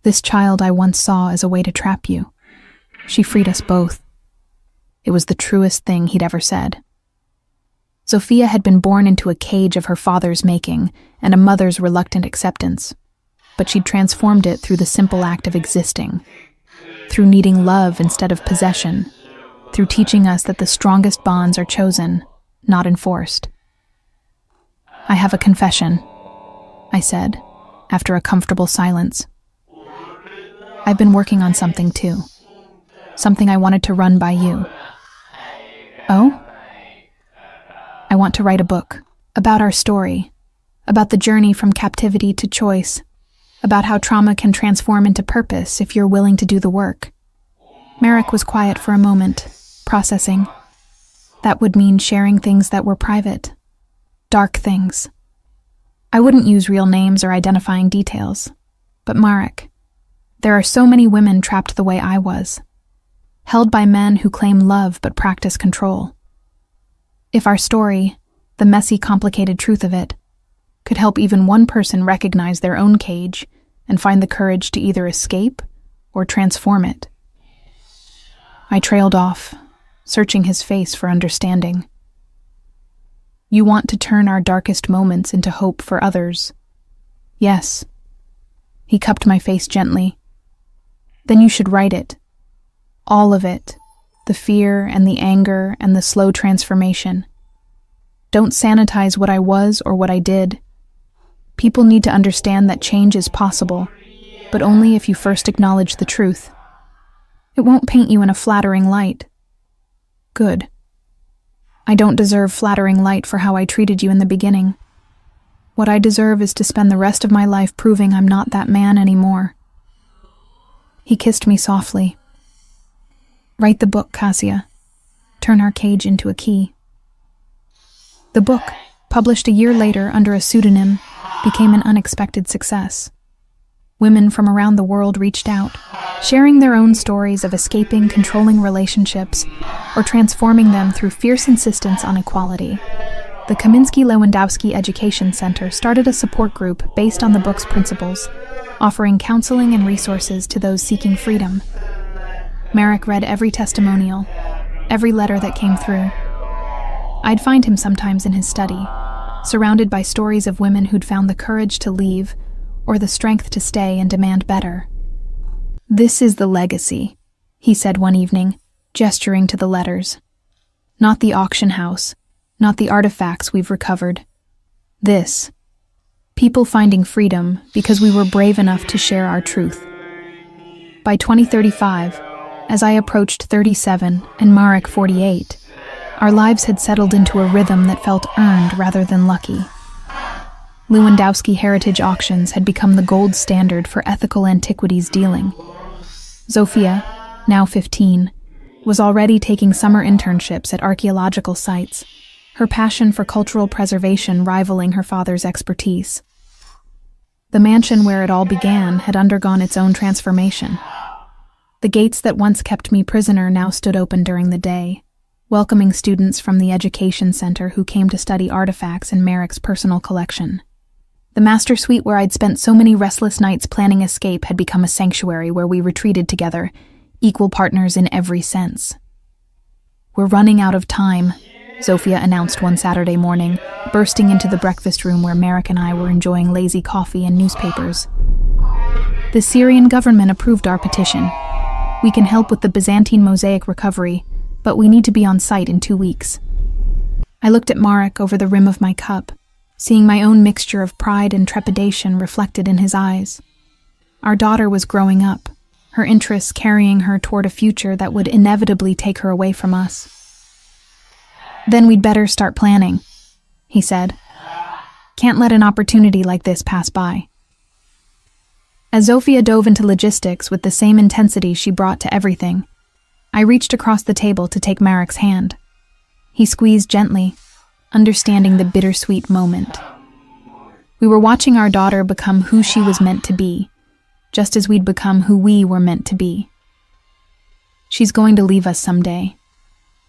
This child I once saw as a way to trap you. She freed us both. It was the truest thing he'd ever said. Zofia had been born into a cage of her father's making and a mother's reluctant acceptance, but she'd transformed it through the simple act of existing, through needing love instead of possession, through teaching us that the strongest bonds are chosen, not enforced. I have a confession, I said, after a comfortable silence. I've been working on something too. Something I wanted to run by you. Oh? I want to write a book about our story, about the journey from captivity to choice, about how trauma can transform into purpose if you're willing to do the work. Marek was quiet for a moment, processing. That would mean sharing things that were private, dark things. I wouldn't use real names or identifying details, but Marek, there are so many women trapped the way I was, held by men who claim love but practice control. If our story, the messy, complicated truth of it, could help even one person recognize their own cage and find the courage to either escape or transform it. I trailed off, searching his face for understanding. You want to turn our darkest moments into hope for others. Yes. He cupped my face gently. Then you should write it. All of it. The fear and the anger and the slow transformation. Don't sanitize what I was or what I did. People need to understand that change is possible, but only if you first acknowledge the truth. It won't paint you in a flattering light. Good. I don't deserve flattering light for how I treated you in the beginning. What I deserve is to spend the rest of my life proving I'm not that man anymore. He kissed me softly. Write the book, Cassia. Turn our cage into a key. The book, published a year later under a pseudonym, became an unexpected success. Women from around the world reached out, sharing their own stories of escaping controlling relationships or transforming them through fierce insistence on equality. The Kaminsky-Lewandowski Education Center started a support group based on the book's principles, offering counseling and resources to those seeking freedom. Marek read every testimonial, every letter that came through. I'd find him sometimes in his study, surrounded by stories of women who'd found the courage to leave or the strength to stay and demand better. This is the legacy, he said one evening, gesturing to the letters. Not the auction house, not the artifacts we've recovered. This. People finding freedom because we were brave enough to share our truth. By 2035, as I approached 37 and Marek 48, our lives had settled into a rhythm that felt earned rather than lucky. Lewandowski Heritage Auctions had become the gold standard for ethical antiquities dealing. Zofia, now 15, was already taking summer internships at archaeological sites, her passion for cultural preservation rivaling her father's expertise. The mansion where it all began had undergone its own transformation. The gates that once kept me prisoner now stood open during the day, welcoming students from the education center who came to study artifacts in Marek's personal collection. The master suite where I'd spent so many restless nights planning escape had become a sanctuary where we retreated together, equal partners in every sense. We're running out of time, Zofia announced one Saturday morning, bursting into the breakfast room where Marek and I were enjoying lazy coffee and newspapers. The Syrian government approved our petition. We can help with the Byzantine mosaic recovery, but we need to be on site in 2 weeks. I looked at Marek over the rim of my cup, seeing my own mixture of pride and trepidation reflected in his eyes. Our daughter was growing up, her interests carrying her toward a future that would inevitably take her away from us. Then we'd better start planning, he said. Can't let an opportunity like this pass by. As Zofia dove into logistics with the same intensity she brought to everything, I reached across the table to take Marek's hand. He squeezed gently, understanding the bittersweet moment. We were watching our daughter become who she was meant to be, just as we'd become who we were meant to be. She's going to leave us someday,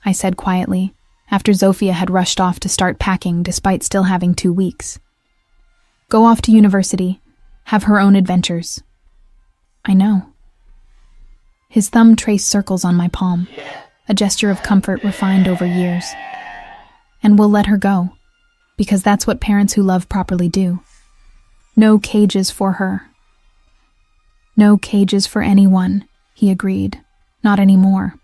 I said quietly, after Zofia had rushed off to start packing despite still having 2 weeks. Go off to university, have her own adventures. I know. His thumb traced circles on my palm, a gesture of comfort refined over years. And we'll let her go, because that's what parents who love properly do. No cages for her. No cages for anyone, he agreed. Not anymore.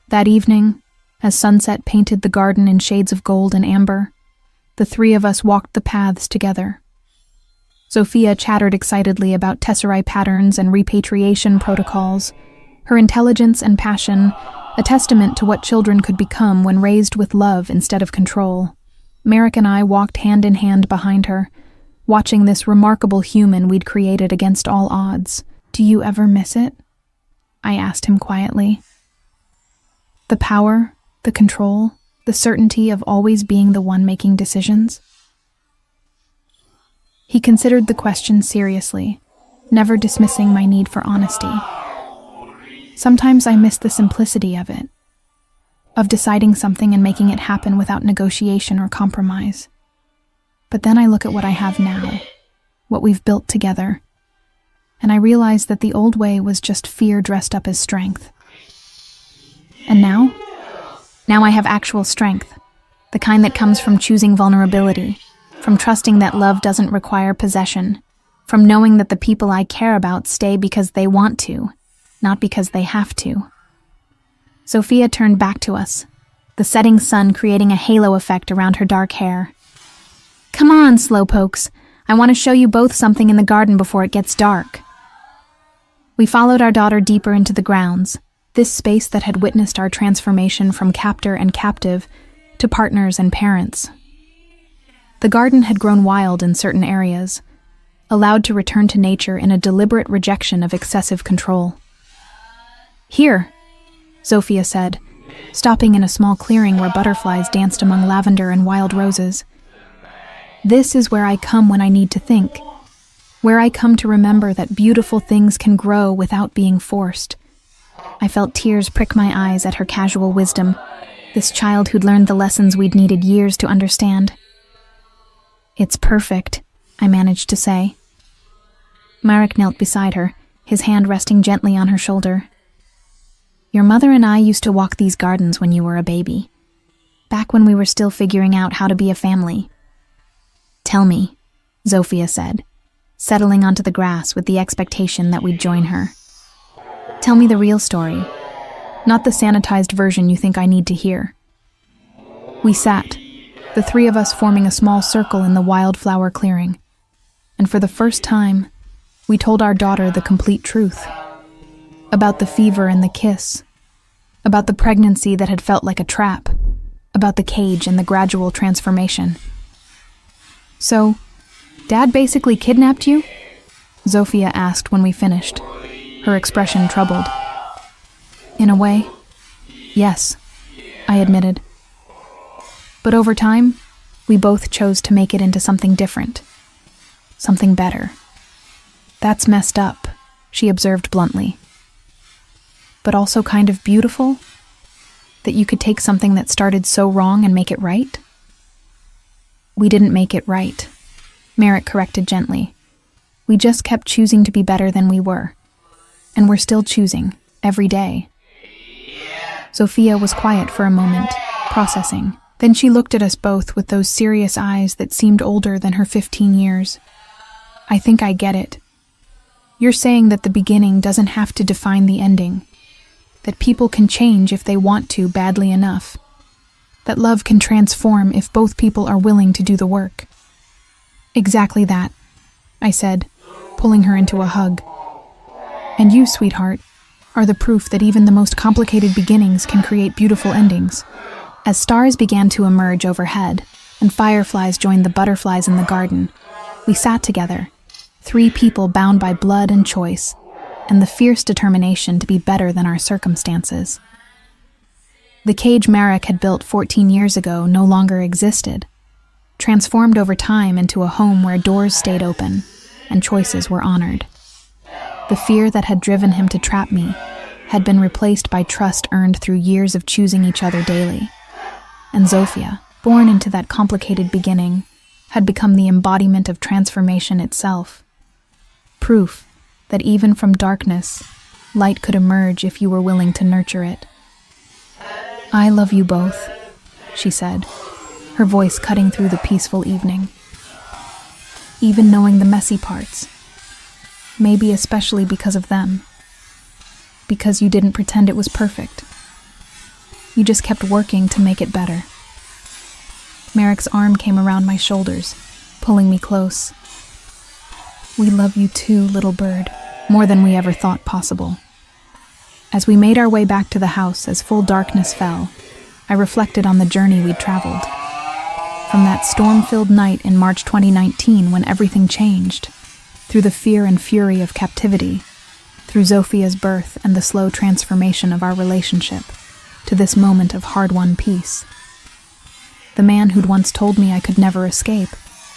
That evening, as sunset painted the garden in shades of gold and amber, the 3 of us walked the paths together. Zofia chattered excitedly about tesserae patterns and repatriation protocols, her intelligence and passion a testament to what children could become when raised with love instead of control. Marek and I walked hand in hand behind her, watching this remarkable human we'd created against all odds. Do you ever miss it? I asked him quietly. The power, the control, the certainty of always being the one making decisions? He considered the question seriously, never dismissing my need for honesty. Sometimes I miss the simplicity of it. of deciding something and making it happen without negotiation or compromise. But then I look at what I have now, what we've built together, and I realize that the old way was just fear dressed up as strength. And now? Now I have actual strength, the kind that comes from choosing vulnerability, from trusting that love doesn't require possession, from knowing that the people I care about stay because they want to, not because they have to. Sophia turned back to us, the setting sun creating a halo effect around her dark hair. Come on, slowpokes. I want to show you both something in the garden before it gets dark. We followed our daughter deeper into the grounds, this space that had witnessed our transformation from captor and captive to partners and parents. The garden had grown wild in certain areas, allowed to return to nature in a deliberate rejection of excessive control. Here, Sophia said, stopping in a small clearing where butterflies danced among lavender and wild roses. This is where I come when I need to think, where I come to remember that beautiful things can grow without being forced. I felt tears prick my eyes at her casual wisdom, this child who'd learned the lessons we'd needed years to understand. It's perfect, I managed to say. Marek knelt beside her, his hand resting gently on her shoulder. Your mother and I used to walk these gardens when you were a baby, back when we were still figuring out how to be a family. Tell me, Sophia said, settling onto the grass with the expectation that we'd join her. Tell me the real story, not the sanitized version you think I need to hear. We sat, the three of us forming a small circle in the wildflower clearing, and for the first time, we told our daughter the complete truth. About the fever and the kiss, about the pregnancy that had felt like a trap, about the cage and the gradual transformation. So, Dad basically kidnapped you? Sophia asked when we finished, her expression troubled. In a way, yes, I admitted. But over time, we both chose to make it into something different, something better. That's messed up, she observed bluntly. But also kind of beautiful, that you could take something that started so wrong and make it right? We didn't make it right, Marek corrected gently. We just kept choosing to be better than we were. And we're still choosing, every day. Sophia was quiet for a moment, processing. Then she looked at us both with those serious eyes that seemed older than her 15 years. I think I get it. You're saying that the beginning doesn't have to define the ending. That people can change if they want to badly enough. That love can transform if both people are willing to do the work. Exactly that, I said, pulling her into a hug. And you, sweetheart, are the proof that even the most complicated beginnings can create beautiful endings. As stars began to emerge overhead, and fireflies joined the butterflies in the garden, we sat together, three people bound by blood and choice, and the fierce determination to be better than our circumstances. The cage Marek had built 14 years ago no longer existed, transformed over time into a home where doors stayed open and choices were honored. The fear that had driven him to trap me had been replaced by trust earned through years of choosing each other daily. And Sophia, born into that complicated beginning, had become the embodiment of transformation itself. Proof that even from darkness, light could emerge if you were willing to nurture it. I love you both, she said, her voice cutting through the peaceful evening. Even knowing the messy parts. Maybe especially because of them. Because you didn't pretend it was perfect. You just kept working to make it better. Marek's arm came around my shoulders, pulling me close. We love you too, little bird, more than we ever thought possible. As we made our way back to the house as full darkness fell, I reflected on the journey we'd traveled. From that storm-filled night in March 2019 when everything changed, through the fear and fury of captivity, through Zophia's birth and the slow transformation of our relationship, to this moment of hard-won peace. The man who'd once told me I could never escape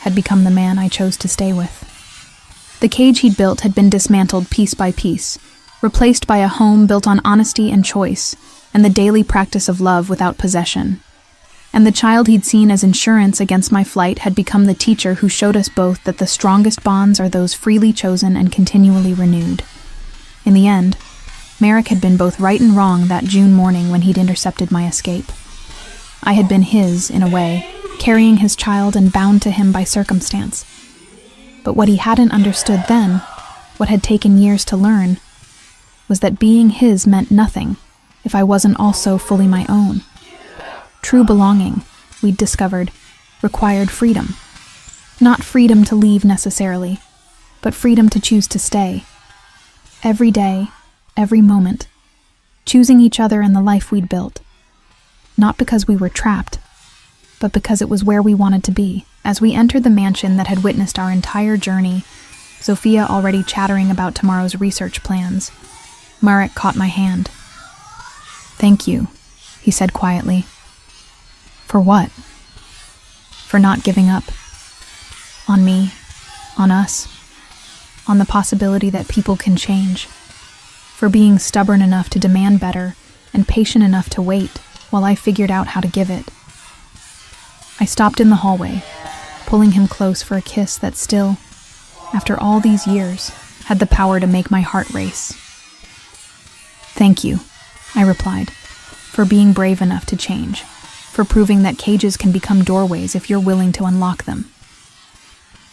had become the man I chose to stay with. The cage he'd built had been dismantled piece by piece, replaced by a home built on honesty and choice, and the daily practice of love without possession. And the child he'd seen as insurance against my flight had become the teacher who showed us both that the strongest bonds are those freely chosen and continually renewed. In the end, Merrick had been both right and wrong that June morning when he'd intercepted my escape. I had been his, in a way, carrying his child and bound to him by circumstance. But what he hadn't understood then, what had taken years to learn, was that being his meant nothing if I wasn't also fully my own. True belonging, we'd discovered, required freedom. Not freedom to leave necessarily, but freedom to choose to stay. Every day, every moment, choosing each other and the life we'd built. Not because we were trapped, but because it was where we wanted to be. As we entered the mansion that had witnessed our entire journey, Sophia already chattering about tomorrow's research plans, Marek caught my hand. "Thank you," he said quietly. "For what?" "For not giving up. On me, on us, on the possibility that people can change. For being stubborn enough to demand better and patient enough to wait while I figured out how to give it." I stopped in the hallway, pulling him close for a kiss that still, after all these years, had the power to make my heart race. "Thank you," I replied, "for being brave enough to change, for proving that cages can become doorways if you're willing to unlock them."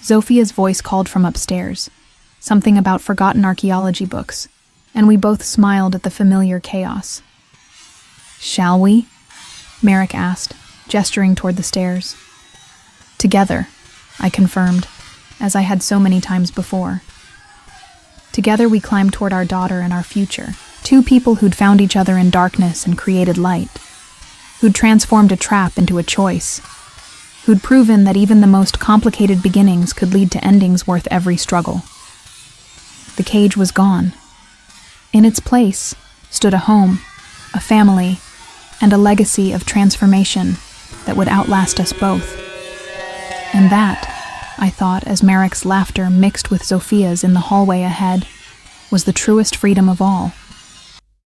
Zophia's voice called from upstairs, something about forgotten archaeology books, and we both smiled at the familiar chaos. "Shall we?" Merrick asked, gesturing toward the stairs. "Together," I confirmed, as I had so many times before. Together we climbed toward our daughter and our future, two people who'd found each other in darkness and created light, who'd transformed a trap into a choice, who'd proven that even the most complicated beginnings could lead to endings worth every struggle. The cage was gone. In its place stood a home, a family, and a legacy of transformation that would outlast us both. And that, I thought as Merrick's laughter mixed with Sophia's in the hallway ahead, was the truest freedom of all.